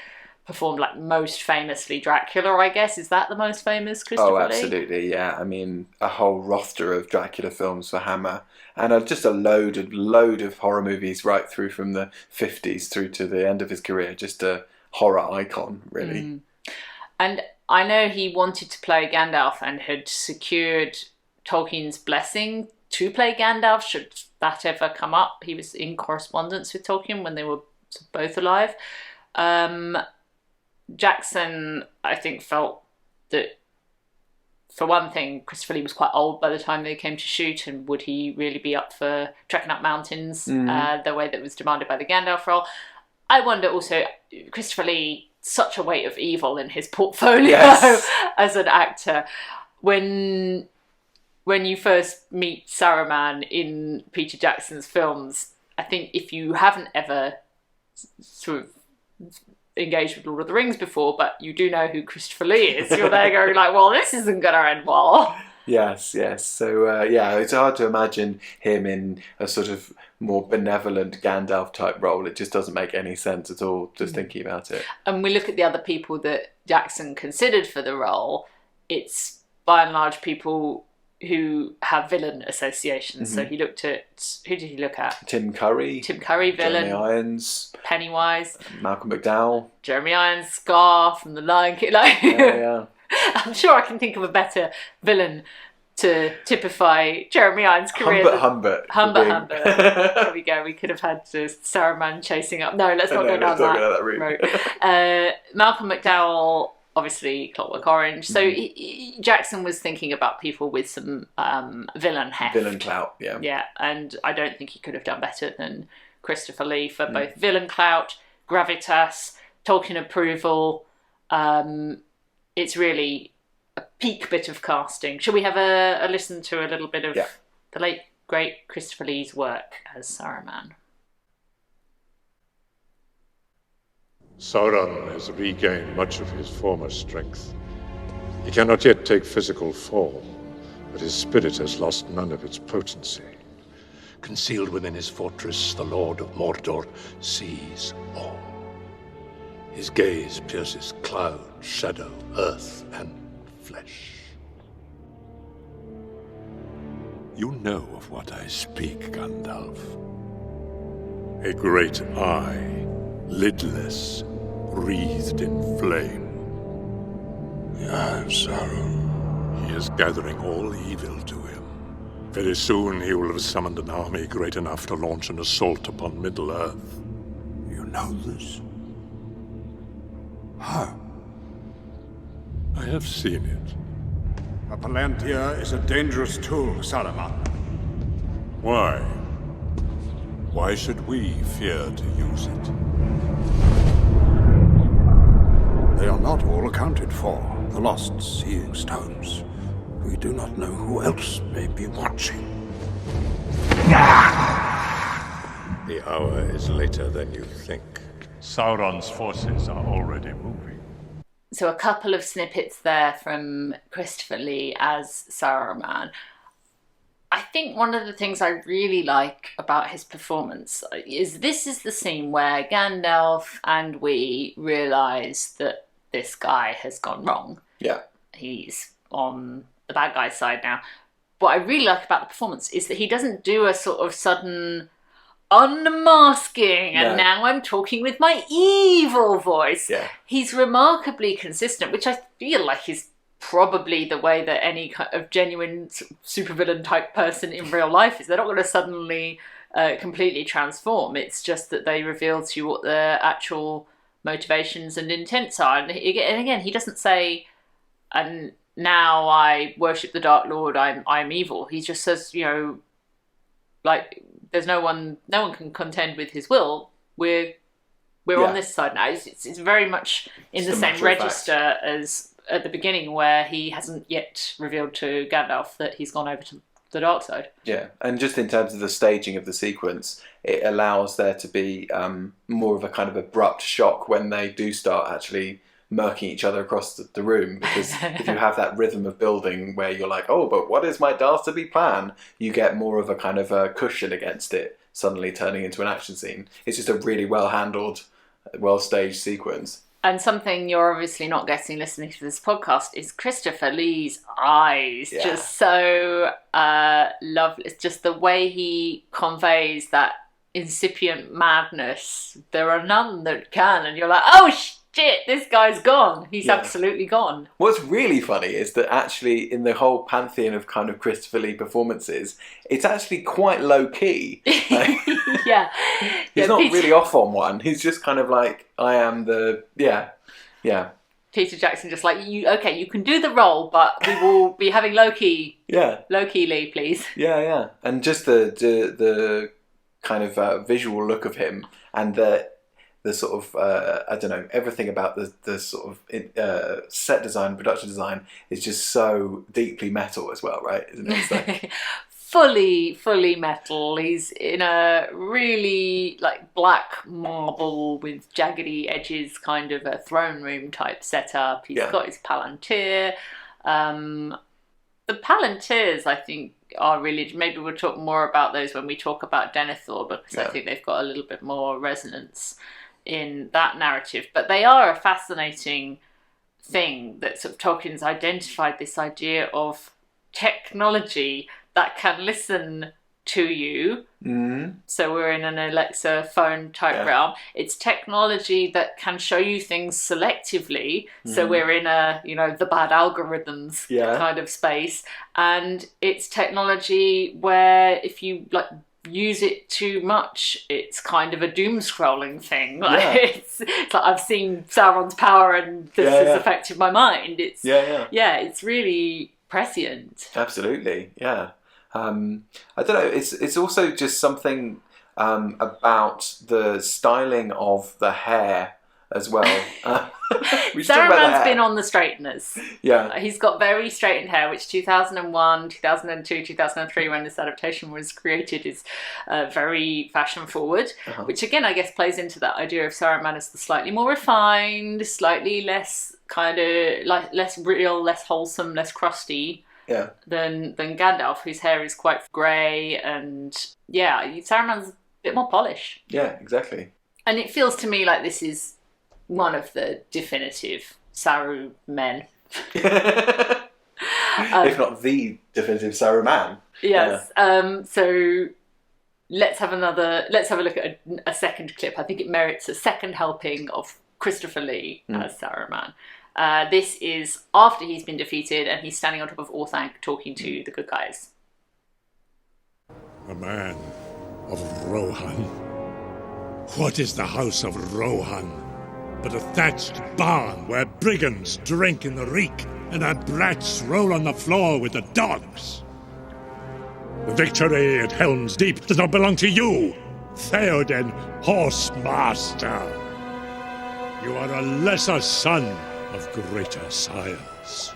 performed, like most famously Dracula, I guess. Is that the most famous Christopher Lee? Oh, absolutely, yeah. I mean, a whole roster of Dracula films for Hammer, and just a load of horror movies right through from the 50s through to the end of his career. Just a horror icon, really. And I know he wanted to play Gandalf and had secured Tolkien's blessing to play Gandalf, should that ever come up. He was in correspondence with Tolkien when they were both alive. Jackson, I think, felt that, for one thing, Christopher Lee was quite old by the time they came to shoot, and would he really be up for trekking up mountains the way that was demanded by the Gandalf role? I wonder also, Christopher Lee, such a weight of evil in his portfolio as an actor. When you first meet Saruman in Peter Jackson's films, I think if you haven't ever sort of engaged with Lord of the Rings before, but you do know who Christopher Lee is, you're there going like, well, this isn't going to end well. Yes. So, it's hard to imagine him in a sort of more benevolent Gandalf type role. It just doesn't make any sense at all, just thinking about it. And we look at the other people that Jackson considered for the role, it's by and large people who have villain associations. So he looked at, who did he look at? Tim Curry, villain. Jeremy Irons. Pennywise. Malcolm McDowell. Jeremy Irons, Scar from The Lion King. I'm sure I can think of a better villain to typify Jeremy Irons' career. Humbert. There we go. We could have had Saruman chasing up. No, let's not go down that route. Malcolm McDowell, obviously Clockwork Orange. So Jackson was thinking about people with some villain heft. Villain clout, yeah. Yeah, and I don't think he could have done better than Christopher Lee for both villain clout, gravitas, Tolkien approval. It's really a peak bit of casting. Shall we have a listen to a little bit of the late, great Christopher Lee's work as Saruman? Sauron has regained much of his former strength. He cannot yet take physical form, but his spirit has lost none of its potency. Concealed within his fortress, the Lord of Mordor sees all. His gaze pierces cloud, shadow, earth, and flesh. You know of what I speak, Gandalf. A great eye, lidless, wreathed in flame. The Eye of Sauron. He is gathering all evil to him. Very soon he will have summoned an army great enough to launch an assault upon Middle-earth. You know this? How? I have seen it. A Palantir is a dangerous tool, Saruman. Why? Why should we fear to use it? They are not all accounted for. the lost seeing stones. We do not know who else may be watching. The hour is later than you think. Sauron's forces are already moving. So a couple of snippets there from Christopher Lee as Saruman. I think one of the things I really like about his performance is this is the scene where Gandalf and we realise that this guy has gone wrong. Yeah. He's on the bad guy's side now. What I really like about the performance is that he doesn't do a sort of sudden unmasking and now I'm talking with my evil voice. Yeah. He's remarkably consistent, which I feel like is probably the way that any kind of genuine supervillain type person in real life is. They're not going to suddenly completely transform. It's just that they reveal to you what their actual motivations and intents are. And again, he doesn't say, and now I worship the Dark Lord, I'm evil. He just says, you know, like, there's no one can contend with his will. We're on this side now. It's very much in the same register as at the beginning, where he hasn't yet revealed to Gandalf that he's gone over to the dark side. Yeah, and just in terms of the staging of the sequence, it allows there to be more of a kind of abrupt shock when they do start actually murking each other across the room, because if you have that rhythm of building where you're like, oh, but what is my dastardly plan? You get more of a kind of a cushion against it suddenly turning into an action scene. It's just a really well-handled, well-staged sequence. And something you're obviously not getting listening to this podcast is Christopher Lee's eyes. Yeah. Just so lovely. It's just the way he conveys that incipient madness. There are none that can. And you're like, oh, shit, this guy's gone. He's absolutely gone. What's really funny is that actually in the whole pantheon of kind of Christopher Lee performances, it's actually quite low-key. Like, yeah. He's not really off on one. He's just kind of like, I am the... Yeah. Peter Jackson just like, you can do the role, but we will be having low-key. Yeah. Low-key Lee, please. Yeah. And just the kind of visual look of him and the sort of, I don't know, everything about the sort of set design, production design is just so deeply metal as well, right? Isn't it? It's like... fully metal. He's in a really like black marble with jaggedy edges, kind of a throne room type setup. He's got his palantir. The palantirs, I think, are really... Maybe we'll talk more about those when we talk about Denethor, because I think they've got a little bit more resonance in that narrative. But they are a fascinating thing that sort of Tolkien's identified, this idea of technology that can listen to you. Mm-hmm. So we're in an Alexa phone type realm. It's technology that can show you things selectively. Mm-hmm. So we're in a, the bad algorithms kind of space. And it's technology where if you use it too much, it's kind of a doom scrolling thing. It's like, I've seen Sauron's power and this has affected my mind. It's it's really prescient. Absolutely, yeah. I don't know. It's also just something about the styling of the hair as well. Saruman's been on the straighteners. Yeah. He's got very straightened hair, which 2001, 2002, 2003, when this adaptation was created, is very fashion forward, which again, I guess, plays into that idea of Saruman as the slightly more refined, slightly less kind of less real, less wholesome, less crusty. Yeah. Than Gandalf, whose hair is quite grey, and Saruman's a bit more polished. Yeah, exactly. And it feels to me like this is one of the definitive Saru men. If not the definitive Saruman. Yes. Yeah. So let's have a look at a second clip. I think it merits a second helping of Christopher Lee as Saruman. This is after he's been defeated and he's standing on top of Orthanc talking to the good guys. A man of Rohan. What is the house of Rohan but a thatched barn where brigands drink in the reek and our brats roll on the floor with the dogs? The victory at Helm's Deep does not belong to you, Theoden Horsemaster. You are a lesser son of greater sires. mythos.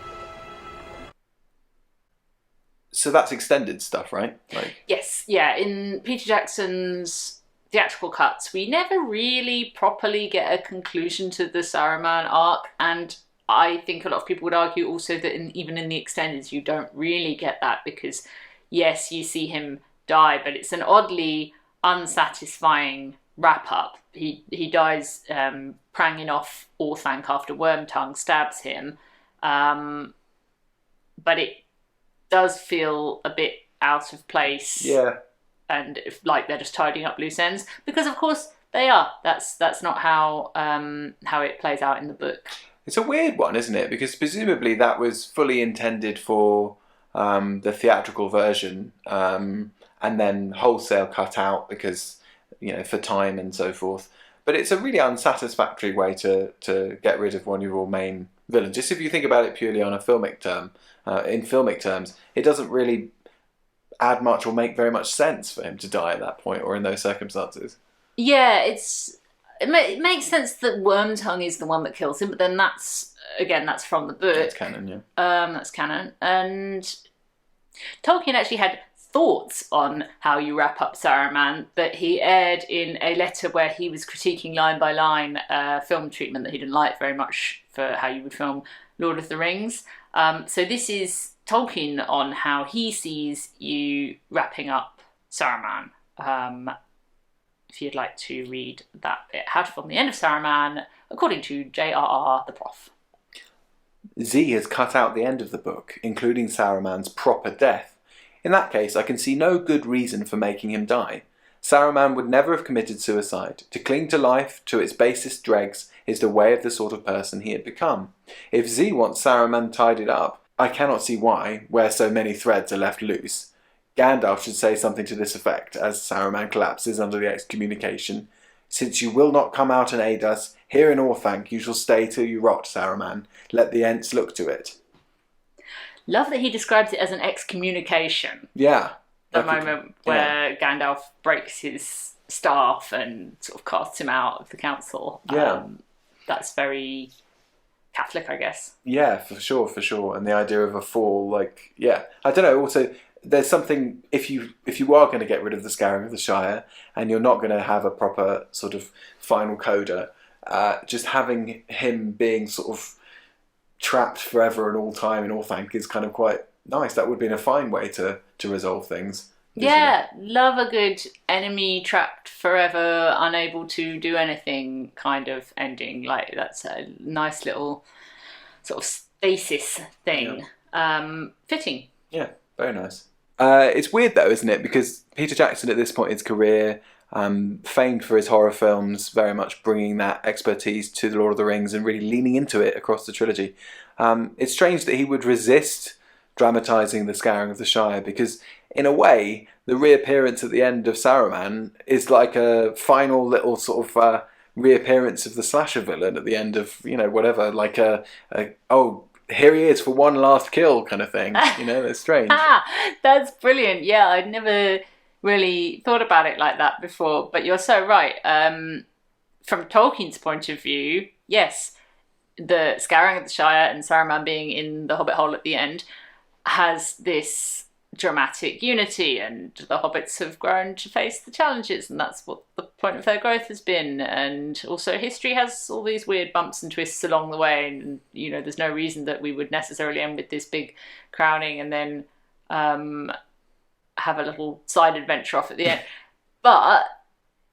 So that's extended stuff, right? Yes, yeah. In Peter Jackson's theatrical cuts, we never really properly get a conclusion to the Saruman arc, and I think a lot of people would argue also that even in the extendeds you don't really get that, because yes, you see him die, but it's an oddly unsatisfying wrap-up. He dies pranging off Orthanc after Wormtongue stabs him, but it does feel a bit out of place. Yeah. And like they're just tidying up loose ends, because of course they are. That's not how it plays out in the book. It's a weird one, isn't it? Because presumably that was fully intended for the theatrical version, and then wholesale cut out because, for time and so forth. But it's a really unsatisfactory way to get rid of one of your main villains. Just if you think about it purely on a filmic term, in filmic terms, it doesn't really add much or make very much sense for him to die at that point or in those circumstances. Yeah, it makes sense that Wormtongue is the one that kills him, but then that's from the book. That's canon, yeah. That's canon. And Tolkien actually had thoughts on how you wrap up Saruman that he aired in a letter where he was critiquing line by line film treatment that he didn't like very much for how you would film Lord of the Rings. So this is Tolkien on how he sees you wrapping up Saruman. If you'd like to read that bit, How to Film the End of Saruman, according to J.R.R. the Prof. Z has cut out the end of the book, including Saruman's proper death. In that case, I can see no good reason for making him die. Saruman would never have committed suicide. To cling to life, to its basest dregs, is the way of the sort of person he had become. If Z wants Saruman tidied up, I cannot see why, where so many threads are left loose. Gandalf should say something to this effect, as Saruman collapses under the excommunication. Since you will not come out and aid us, here in Orthanc you shall stay till you rot, Saruman. Let the Ents look to it. Love that he describes it as an excommunication. Yeah. The moment where Gandalf breaks his staff and sort of casts him out of the council. Yeah. That's very Catholic, I guess. Yeah, for sure. And the idea of a fall, I don't know, also there's something, if you are going to get rid of the Scouring of the Shire and you're not going to have a proper sort of final coda, just having him being sort of trapped forever and all time in Orthanc is kind of quite nice. That would have been a fine way to resolve things. Yeah, love a good enemy trapped forever, unable to do anything kind of ending. Like, that's a nice little sort of stasis thing. Yeah. Fitting. Yeah, very nice. It's weird though, isn't it? Because Peter Jackson at this point in his career, famed for his horror films, very much bringing that expertise to The Lord of the Rings and really leaning into it across the trilogy. It's strange that he would resist dramatising the Scouring of the Shire, because in a way the reappearance at the end of Saruman is like a final little sort of reappearance of the slasher villain at the end of, whatever, like here he is for one last kill kind of thing. It's strange. That's brilliant. Yeah, I'd never really thought about it like that before, but you're so right. From Tolkien's point of view, yes, the Scouring of the Shire and Saruman being in the Hobbit hole at the end has this dramatic unity, and the hobbits have grown to face the challenges, and that's what the point of their growth has been. And also history has all these weird bumps and twists along the way, and there's no reason that we would necessarily end with this big crowning and then have a little side adventure off at the end. But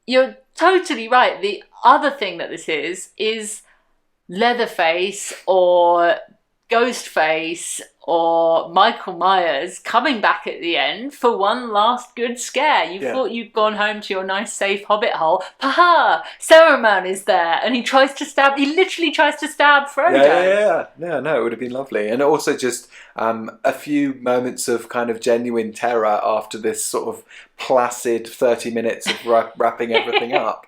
you're totally right. The other thing that this is Leatherface or Ghostface or Michael Myers coming back at the end for one last good scare. You thought you'd gone home to your nice safe hobbit hole. Paha! Saruman is there, and he literally tries to stab Frodo. Yeah, no, it would have been lovely. And also just a few moments of kind of genuine terror after this sort of placid 30 minutes of wrapping everything up.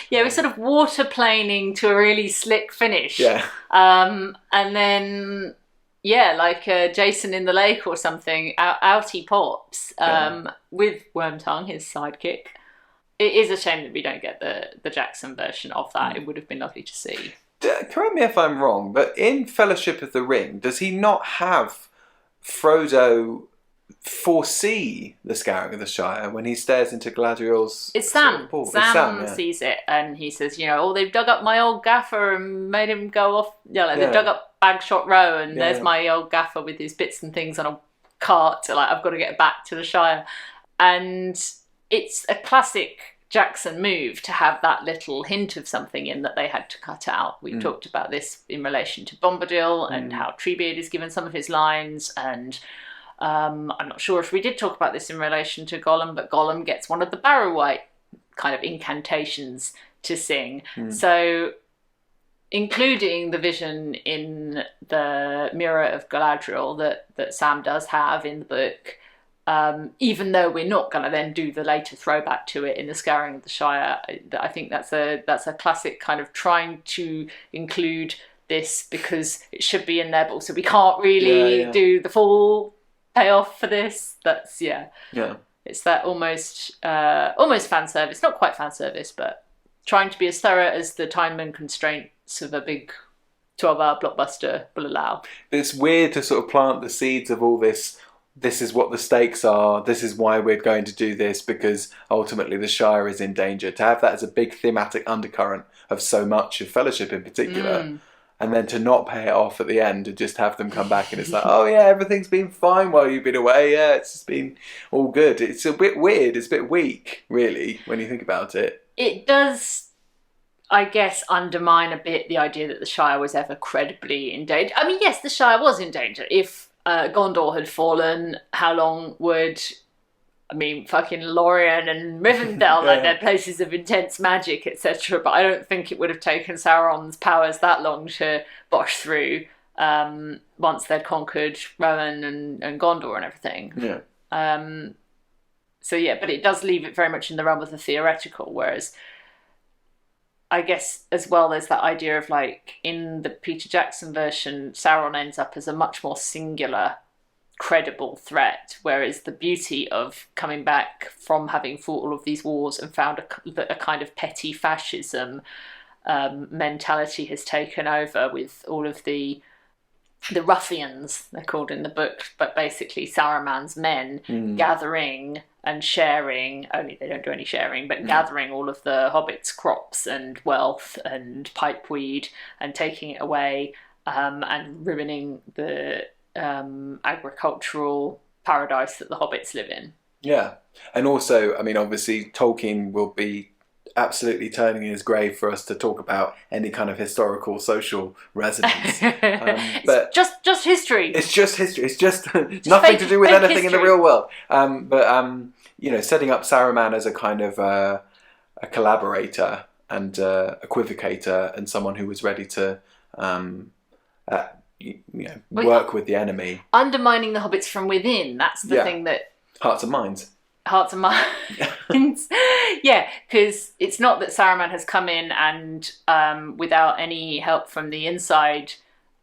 Yeah, we're sort of waterplaning to a really slick finish. Yeah. And then like Jason in the Lake or something, out he pops with Wormtongue, his sidekick. It is a shame that we don't get the Jackson version of that. It would have been lovely to see. Correct me if I'm wrong, but in Fellowship of the Ring, does he not have Frodo foresee the Scouring of the Shire when he stares into Galadriel's? It's Sam. pool? Sam sees it, and he says, they've dug up my old gaffer and made him go off. They've dug up Bagshot Row, and there's my old gaffer with his bits and things on a cart. I've got to get back to the Shire. And it's a classic Jackson move to have that little hint of something in that they had to cut out. We've talked about this in relation to Bombadil and how Treebeard is given some of his lines, and I'm not sure if we did talk about this in relation to Gollum, but Gollum gets one of the Barrow-Wight kind of incantations to sing. So including the vision in the Mirror of Galadriel that Sam does have in the book, even though we're not going to then do the later throwback to it in the Scouring of the Shire, I think that's a classic kind of trying to include this because it should be in there, but also we can't really do the full payoff for this. That's it's that almost fan service, not quite fan service, but trying to be as thorough as the time and constraints of a big 12-hour blockbuster will allow. It's weird to sort of plant the seeds of all this. This is what the stakes are. This is why we're going to do this, because ultimately the Shire is in danger. To have that as a big thematic undercurrent of so much of Fellowship in particular, and then to not pay it off at the end and just have them come back and it's like, oh yeah, everything's been fine while you've been away. Yeah, it's just been all good. It's a bit weird. It's a bit weak, really, when you think about it. It does, I guess, undermine a bit the idea that the Shire was ever credibly in danger. I mean, yes, the Shire was in danger. If Gondor had fallen, how long would, fucking Lorien and Rivendell, like they're places of intense magic, etc. But I don't think it would have taken Sauron's powers that long to bosh through once they'd conquered Rohan and Gondor and everything. Yeah. But it does leave it very much in the realm of the theoretical, whereas I guess as well there's that idea of like in the Peter Jackson version, Sauron ends up as a much more singular, credible threat, whereas the beauty of coming back from having fought all of these wars and found a kind of petty fascism mentality has taken over with all of the ruffians, they're called in the book, but basically Saruman's men gathering and sharing, only they don't do any sharing, but gathering all of the hobbits' crops and wealth and pipeweed and taking it away and ruining the agricultural paradise that the hobbits live in. Yeah. And also, obviously Tolkien will be absolutely turning in his grave for us to talk about any kind of historical social resonance. But just history. It's just history. It's just nothing to do with anything history in the real world. Setting up Saruman as a kind of a collaborator and equivocator and someone who was ready to work with the enemy. Undermining the hobbits from within. That's the thing that... Hearts and minds. Yeah, because it's not that Saruman has come in and without any help from the inside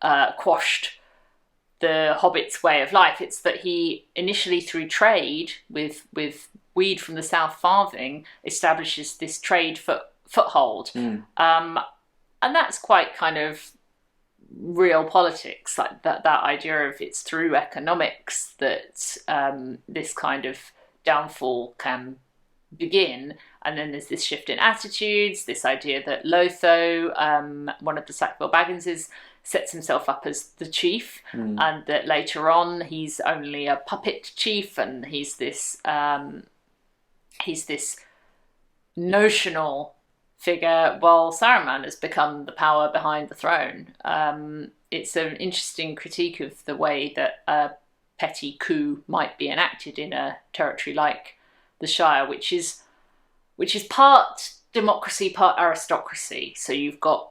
quashed the hobbits' way of life. It's that he initially through trade with weed from the South Farthing establishes this trade foothold. And that's quite kind of real politics, like that idea of it's through economics that this kind of downfall can begin. And then there's this shift in attitudes, this idea that Lotho, one of the Sackville Bagginses, sets himself up as the chief, and that later on he's only a puppet chief, and he's this notional figure, while Saruman has become the power behind the throne. It's an interesting critique of the way that a petty coup might be enacted in a territory like the Shire, which is part democracy, part aristocracy. So you've got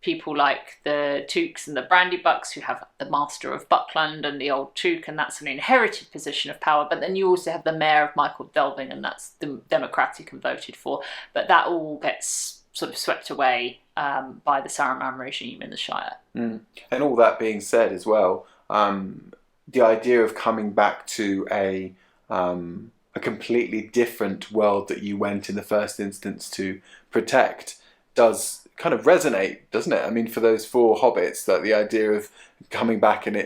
people like the Tooks and the Brandybucks who have the Master of Buckland and the Old Took, and that's an inherited position of power. But then you also have the Mayor of Michael Delving, and that's democratic and voted for. But that all gets sort of swept away by the Saruman regime in the Shire. And all that being said as well, the idea of coming back to a completely different world that you went in the first instance to protect does kind of resonate, doesn't it? I mean, for those 4 hobbits, that the idea of coming back, and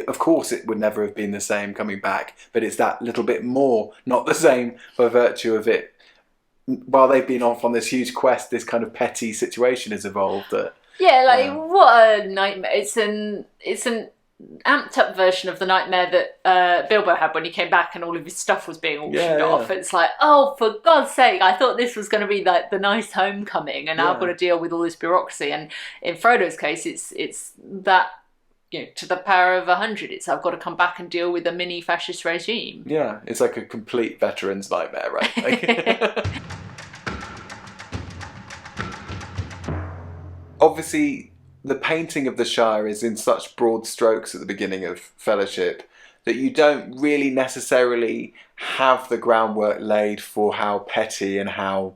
of course it would never have been the same coming back, but it's that little bit more not the same by virtue of it. While they've been off on this huge quest, this kind of petty situation has evolved. What a nightmare! It's an amped up version of the nightmare that Bilbo had when he came back and all of his stuff was being auctioned off. It's like, oh, for God's sake, I thought this was going to be like the nice homecoming, and now I've got to deal with all this bureaucracy. And in Frodo's case, it's that, to the power of 100. It's I've got to come back and deal with a mini fascist regime. Yeah, it's like a complete veteran's nightmare, right? Obviously, the painting of the Shire is in such broad strokes at the beginning of Fellowship that you don't really necessarily have the groundwork laid for how petty and how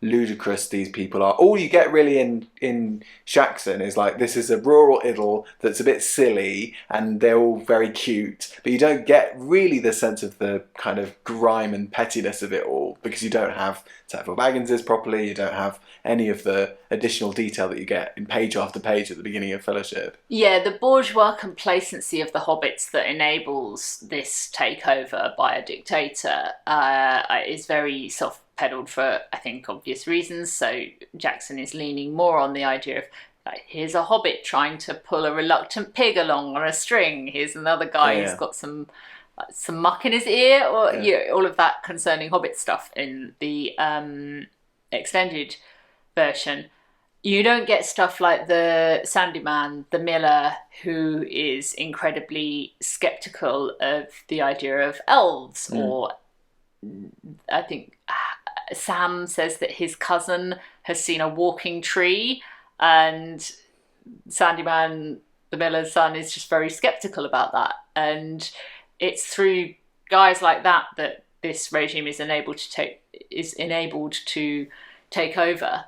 ludicrous these people are. All you get really in Shaxon is like, this is a rural idyll that's a bit silly and they're all very cute, but you don't get really the sense of the kind of grime and pettiness of it all, because you don't have Sackville Bagginses properly, you don't have any of the additional detail that you get in page after page at the beginning of Fellowship. Yeah, the bourgeois complacency of the hobbits that enables this takeover by a dictator is very self-pedalled for, I think, obvious reasons. So Jackson is leaning more on the idea of, like, here's a hobbit trying to pull a reluctant pig along on a string. Here's another guy who's got some muck in his ear, or all of that concerning hobbit stuff in the extended version. You don't get stuff like the Sandyman, the miller, who is incredibly sceptical of the idea of elves, or I think Sam says that his cousin has seen a walking tree, and Sandyman, the miller's son, is just very sceptical about that. And it's through guys like that that this regime is enabled to take over.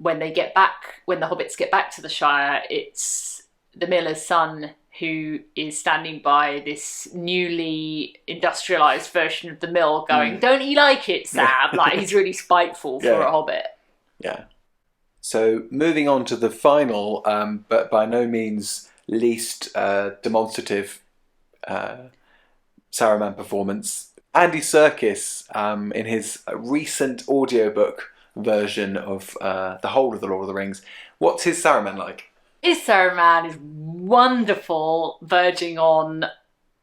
When the hobbits get back to the Shire, it's the miller's son who is standing by this newly industrialised version of the mill going, don't you like it, Sam? Like, he's really spiteful for a hobbit. Yeah. So moving on to the final, but by no means least demonstrative Saruman performance, Andy Serkis, in his recent audiobook version of the whole of The Lord of the Rings. What's his Saruman like? His Saruman is wonderful, verging on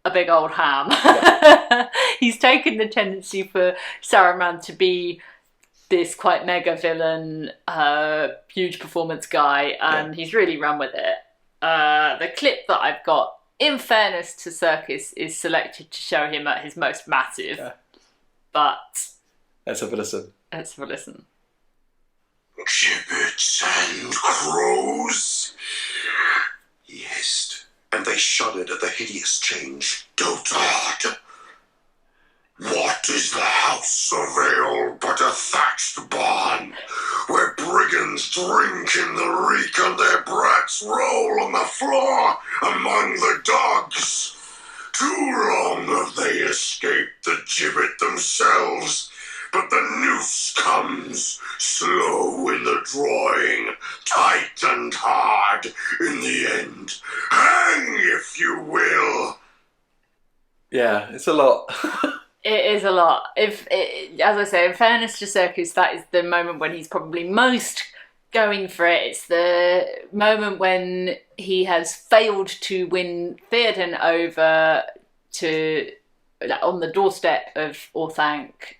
a big old ham. Yeah. He's taken the tendency for Saruman to be this quite mega villain, huge performance guy, and he's really run with it. The clip that I've got, in fairness to Serkis, is selected to show him at his most massive. Yeah. But let's have a listen. Gibbets and crows. He hissed, and they shuddered at the hideous change. Dotard. What is the house of ale but a thatched barn, where brigands drink in the reek and their brats roll on the floor among the dogs? Too long have they escaped the gibbet themselves, but the noose comes, slow in the drawing, tight and hard in the end. Hang, if you will. Yeah, it's a lot. It is a lot. As I say, in fairness to Serkis, that is the moment when he's probably most going for it. It's the moment when he has failed to win Theoden over on the doorstep of Orthanc.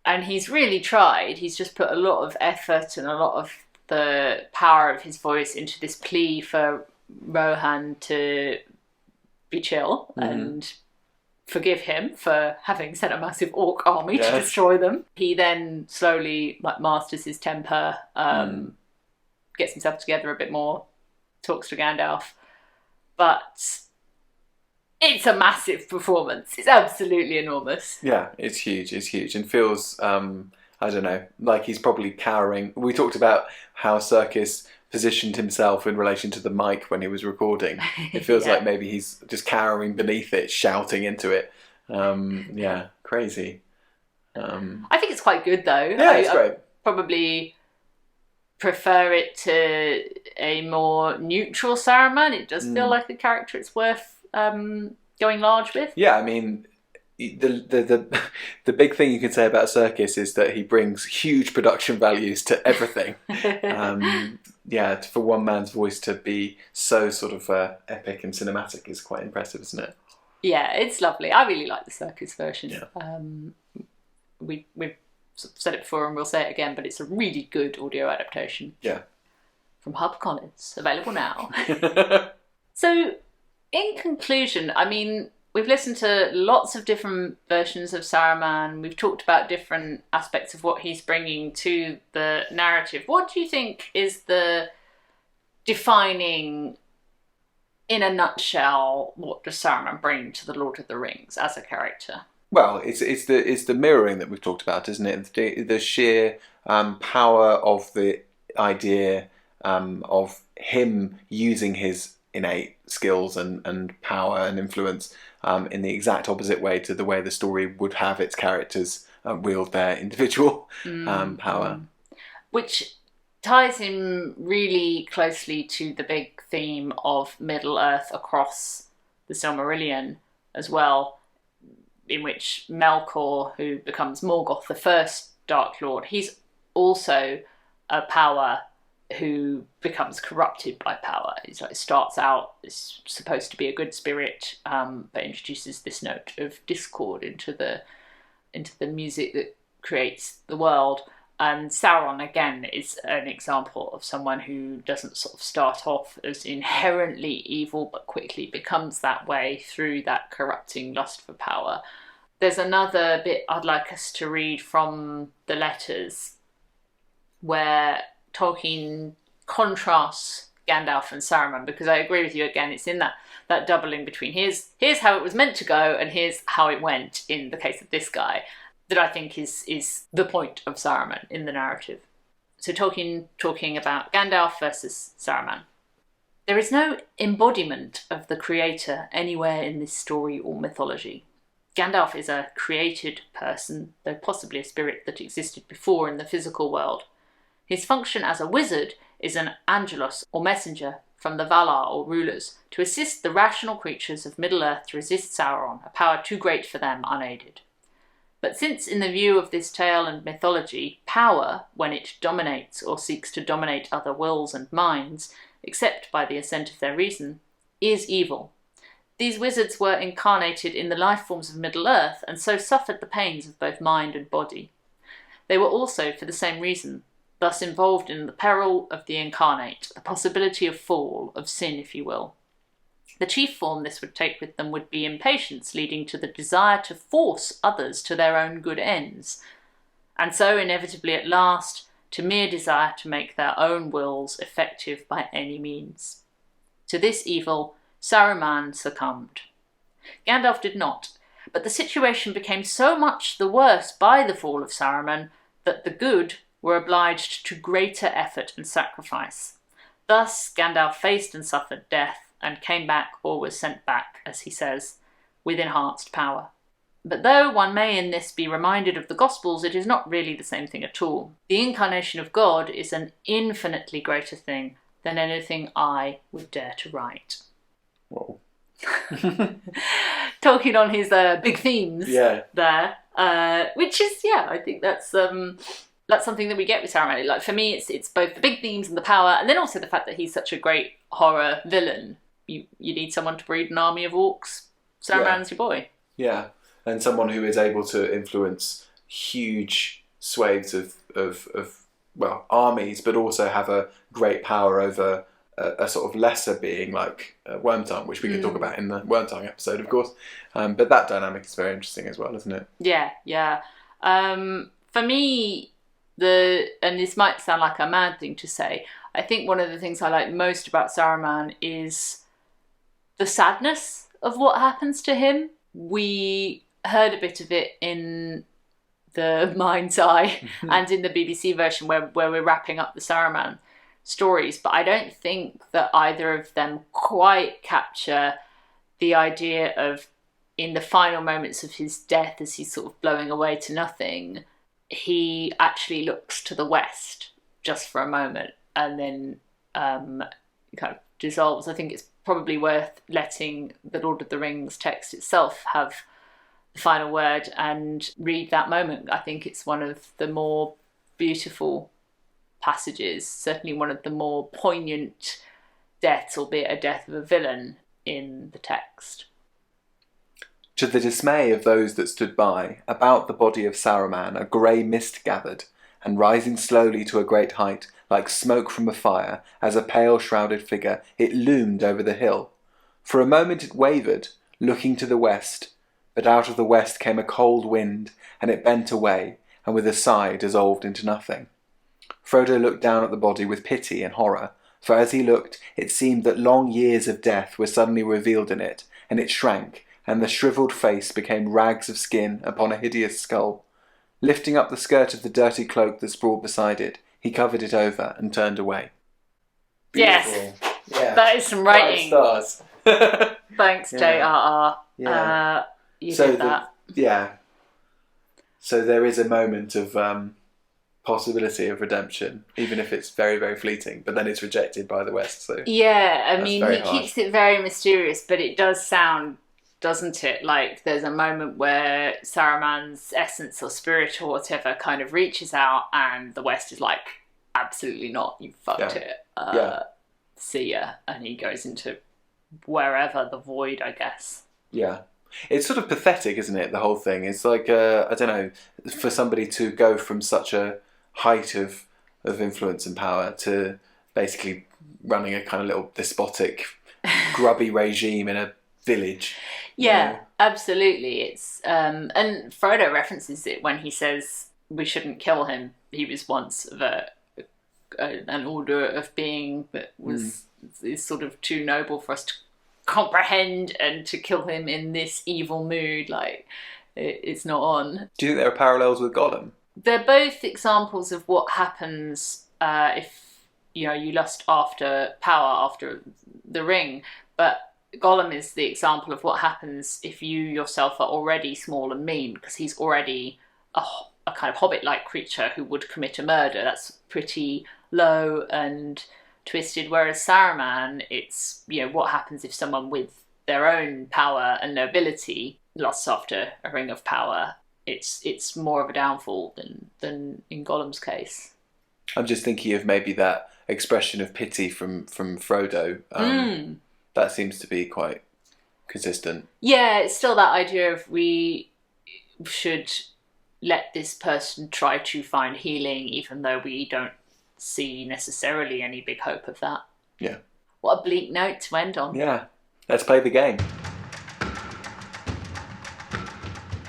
And he's really tried. He's just put a lot of effort and a lot of the power of his voice into this plea for Rohan to be chill and forgive him for having sent a massive orc army to destroy them. He then slowly masters his temper, gets himself together a bit more, talks to Gandalf. But it's a massive performance. It's absolutely enormous. Yeah, it's huge, and feels, I don't know, like he's probably cowering. We talked about how Serkis positioned himself in relation to the mic when he was recording. It feels like maybe he's just cowering beneath it, shouting into it. Crazy. I think it's quite good though. Yeah, it's great. Probably prefer it to a more neutral Saruman. It does feel like a character it's worth going large with. Yeah, I mean, the big thing you can say about Serkis is that he brings huge production values to everything. Yeah, for one man's voice to be so sort of epic and cinematic is quite impressive, isn't it? Yeah, it's lovely. I really like the Serkis version. Yeah. We've sort of said it before and we'll say it again, but it's a really good audio adaptation. Yeah. From HarperCollins, available now. So, in conclusion, I mean, we've listened to lots of different versions of Saruman. We've talked about different aspects of what he's bringing to the narrative. What do you think is the defining, in a nutshell, what does Saruman bring to the Lord of the Rings as a character? Well, it's the mirroring that we've talked about, isn't it? The sheer power of the idea of him using his innate skills and power and influence in the exact opposite way to the way the story would have its characters wield their individual power. Which ties in really closely to the big theme of Middle-earth across the Silmarillion as well, in which Melkor, who becomes Morgoth, the first Dark Lord, he's also a power who becomes corrupted by power. It starts out as supposed to be a good spirit, but introduces this note of discord into the music that creates the world. And Sauron, again, is an example of someone who doesn't sort of start off as inherently evil, but quickly becomes that way through that corrupting lust for power. There's another bit I'd like us to read from the letters where Tolkien contrasts Gandalf and Saruman, because I agree with you again, it's in that doubling between here's how it was meant to go and here's how it went in the case of this guy, that I think is the point of Saruman in the narrative. So Tolkien talking about Gandalf versus Saruman. There is no embodiment of the creator anywhere in this story or mythology. Gandalf is a created person, though possibly a spirit that existed before in the physical world. His function as a wizard is an angelos or messenger from the Valar or rulers to assist the rational creatures of Middle-earth to resist Sauron, a power too great for them unaided. But since, in the view of this tale and mythology, power, when it dominates or seeks to dominate other wills and minds, except by the assent of their reason, is evil, these wizards were incarnated in the life forms of Middle-earth and so suffered the pains of both mind and body. They were also, for the same reason, thus involved in the peril of the incarnate, the possibility of fall, of sin, if you will. The chief form this would take with them would be impatience, leading to the desire to force others to their own good ends, and so inevitably at last to mere desire to make their own wills effective by any means. To this evil, Saruman succumbed. Gandalf did not, but the situation became so much the worse by the fall of Saruman that the good were obliged to greater effort and sacrifice. Thus Gandalf faced and suffered death, and came back, or was sent back, as he says, with enhanced power. But though one may in this be reminded of the Gospels, it is not really the same thing at all. The incarnation of God is an infinitely greater thing than anything I would dare to write. Whoa. Talking on his big themes there, which is, I think that's something that we get with Saruman. Like, for me, it's both the big themes and the power, and then also the fact that he's such a great horror villain. You need someone to breed an army of orcs. Saruman's your boy. Yeah, and someone who is able to influence huge swathes of armies, but also have a great power over a sort of lesser being like Wormtongue, which we could talk about in the Wormtongue episode, of course. But that dynamic is very interesting as well, isn't it? Yeah. For me, and this might sound like a mad thing to say, I think one of the things I like most about Saruman is the sadness of what happens to him. We heard a bit of it in the Mind's Eye and in the BBC version where we're wrapping up the Saruman stories, but I don't think that either of them quite capture the idea of, in the final moments of his death, as he's sort of blowing away to nothing, he actually looks to the west just for a moment and then kind of dissolves. I think it's probably worth letting the Lord of the Rings text itself have the final word and read that moment. I think it's one of the more beautiful passages, certainly one of the more poignant deaths, albeit a death of a villain, in the text. To the dismay of those that stood by, about the body of Saruman a grey mist gathered, and rising slowly to a great height, like smoke from a fire, as a pale shrouded figure, it loomed over the hill. For a moment it wavered, looking to the west, but out of the west came a cold wind, and it bent away, and with a sigh dissolved into nothing. Frodo looked down at the body with pity and horror, for as he looked, it seemed that long years of death were suddenly revealed in it, and it shrank, and the shrivelled face became rags of skin upon a hideous skull. Lifting up the skirt of the dirty cloak that sprawled beside it, he covered it over and turned away. Beautiful. Yes, yeah. That is some writing. 5 stars. Thanks, J.R.R. Yeah. You did that. Yeah. So there is a moment of possibility of redemption, even if it's very, very fleeting, but then it's rejected by the West. So yeah, I mean, he hard. keeps it very mysterious, but it does sound, doesn't it, like there's a moment where Saruman's essence or spirit or whatever kind of reaches out and the West is like, absolutely not, you fucked it. See ya. And he goes into wherever, the void, I guess. Yeah. It's sort of pathetic, isn't it, the whole thing? It's like, I don't know, for somebody to go from such a height of influence and power to basically running a kind of little despotic, grubby regime in a village. Yeah, absolutely. It's and Frodo references it when he says we shouldn't kill him. He was once of an order of being that was is sort of too noble for us to comprehend, and to kill him in this evil mood, like it's not on. Do you think there are parallels with Gollum? They're both examples of what happens if you lust after power, after the ring, but Gollum is the example of what happens if you yourself are already small and mean, because he's already a kind of hobbit-like creature who would commit a murder. That's pretty low and twisted, whereas Saruman, it's what happens if someone with their own power and nobility lusts after a ring of power. It's more of a downfall than in Gollum's case. I'm just thinking of maybe that expression of pity from Frodo. That seems to be quite consistent. Yeah, it's still that idea of we should let this person try to find healing, even though we don't see necessarily any big hope of that. Yeah. What a bleak note to end on. Yeah. Let's play the game.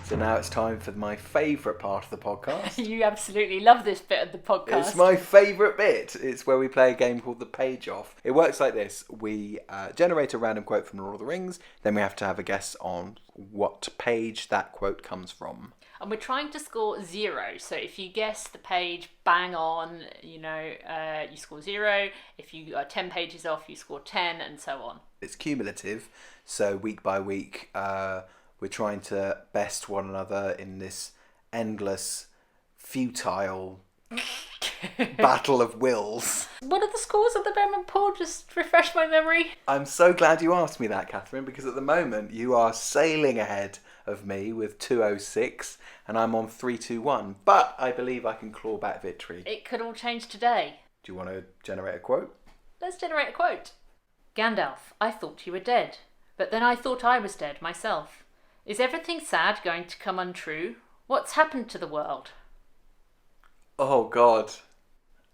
So now it's time for my favourite part of the podcast. You absolutely love this bit of the podcast. It's my favourite bit. It's where we play a game called The Page Off. It works like this. We generate a random quote from Lord of the Rings. Then we have to have a guess on what page that quote comes from. And we're trying to score 0. So if you guess the page bang on, you score 0. If you are 10 pages off, you score 10, and so on. It's cumulative. So week by week, we're trying to best one another in this endless, futile battle of wills. What are the scores of the Bowman Pool? Just refresh my memory. I'm so glad you asked me that, Catherine, because at the moment you are sailing ahead of me with 206 and I'm on 321. But I believe I can claw back victory. It could all change today. Do you want to generate a quote? Let's generate a quote. Gandalf, I thought you were dead, but then I thought I was dead myself. Is everything sad going to come untrue? What's happened to the world? Oh, God.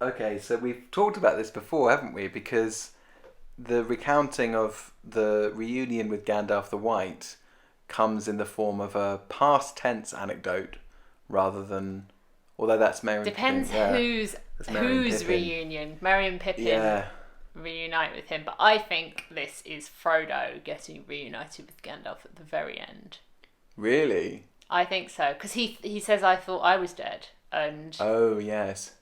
Okay, so we've talked about this before, haven't we? Because the recounting of the reunion with Gandalf the White comes in the form of a past tense anecdote rather than... Although that's Merry and Depends Pippin. whose reunion. Merry and Pippin reunite with him. But I think this is Frodo getting reunited with Gandalf at the very end. Really? I think so. Because he says, I thought I was dead. And oh, yes.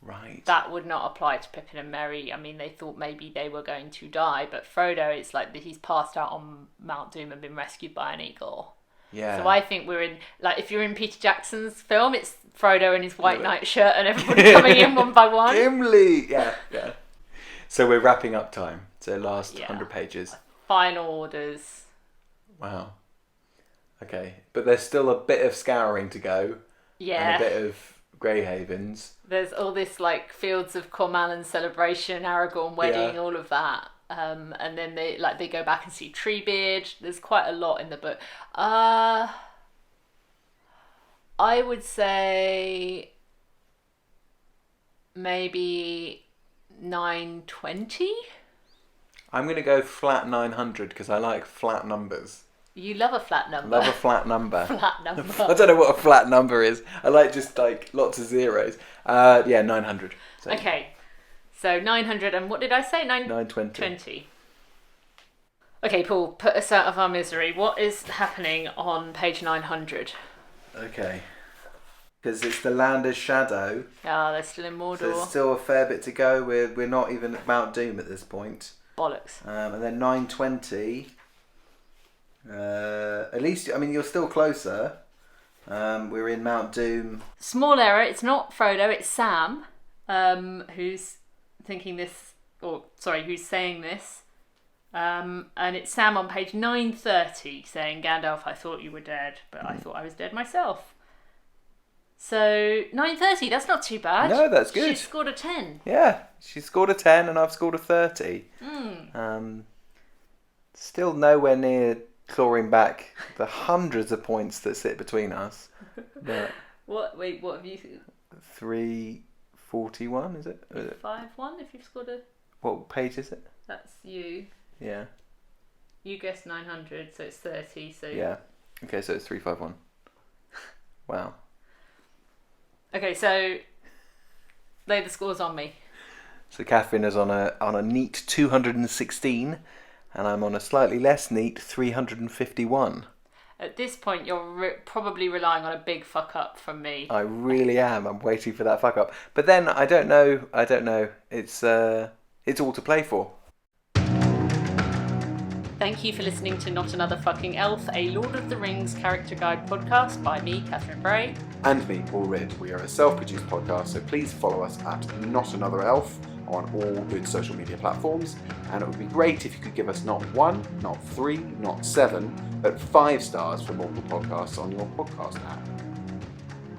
Right. That would not apply to Pippin and Merry. I mean, they thought maybe they were going to die. But Frodo, it's like he's passed out on Mount Doom and been rescued by an eagle. Yeah. So I think we're in, like, if you're in Peter Jackson's film, it's Frodo in his white night shirt and everybody coming in one by one. Gimli! Yeah. So we're wrapping up time. So last 100 pages. Final orders. Wow. Okay. But there's still a bit of Scouring to go. Yeah. And a bit of Greyhavens. There's all this, like, Fields of Cormallen celebration, Aragorn wedding, all of that. And then they go back and see Treebeard. There's quite a lot in the book. I would say maybe 920. I'm going to go flat 900 because I like flat numbers. You love a flat number. Love a flat number. Flat number. I don't know what a flat number is. I like just like lots of zeros. 900. So. Okay. So 900 and what did I say? 920. Okay, Paul, put us out of our misery. What is happening on page 900? Okay. Because it's the Lander's Shadow. Ah, they're still in Mordor. So there's still a fair bit to go. We're not even at Mount Doom at this point. Bollocks. And then 920. At least, I mean, you're still closer. We're in Mount Doom. Small error. It's not Frodo. It's Sam, who's thinking this, who's saying this. And it's Sam on page 930 saying, Gandalf, I thought you were dead, but I thought I was dead myself. So 930, that's not too bad. No, that's good. She scored a 10. Yeah, she scored a 10 and I've scored a 30. Still nowhere near clawing back the hundreds of points that sit between us. But what have you... 341, is it? 5-1 if you've scored a... What page is it? That's you. Yeah. You guessed 900, so it's 30. So yeah. Okay, so it's 351. Wow. Okay, so lay the scores on me. So Catherine is on a neat 216, and I'm on a slightly less neat 351. At this point, you're probably relying on a big fuck up from me. I really am. I'm waiting for that fuck up. But then I don't know. It's all to play for. Thank you for listening to Not Another Fucking Elf, a Lord of the Rings character guide podcast by me, Catherine Bray. And me, Paul Ridd. We are a self-produced podcast, so please follow us at Not Another Elf on all good social media platforms. And it would be great if you could give us not 1, not 3, not 7, but 5 stars for multiple podcasts on your podcast app.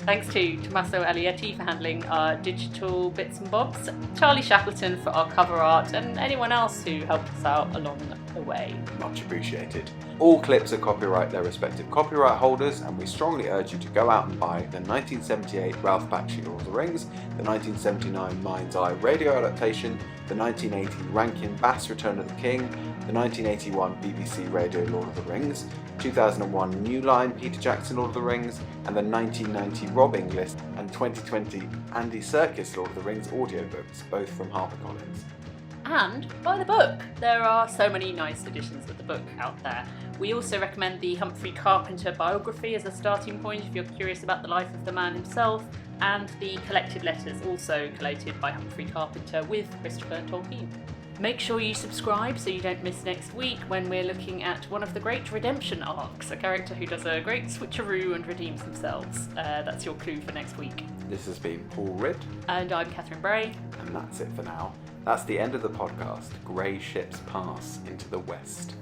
Thanks to Tommaso Alietti for handling our digital bits and bobs, Charlie Shackleton for our cover art, and anyone else who helped us out along the way. Much appreciated. All clips are copyright their respective copyright holders, and we strongly urge you to go out and buy the 1978 Ralph Bakshi Lord of the Rings, the 1979 Mind's Eye radio adaptation, the 1980 Rankin Bass Return of the King, the 1981 BBC Radio Lord of the Rings, 2001 New Line Peter Jackson Lord of the Rings, and the 1990 Rob Inglis and 2020 Andy Serkis Lord of the Rings audiobooks, both from HarperCollins. And buy the book. There are so many nice editions of the book out there. We also recommend the Humphrey Carpenter biography as a starting point if you're curious about the life of the man himself, and the collected letters also collated by Humphrey Carpenter with Christopher Tolkien. Make sure you subscribe so you don't miss next week when we're looking at one of the great redemption arcs, a character who does a great switcheroo and redeems themselves. That's your clue for next week. This has been Paul Ridd. And I'm Catherine Bray. And that's it for now. That's the end of the podcast. Grey ships pass into the west.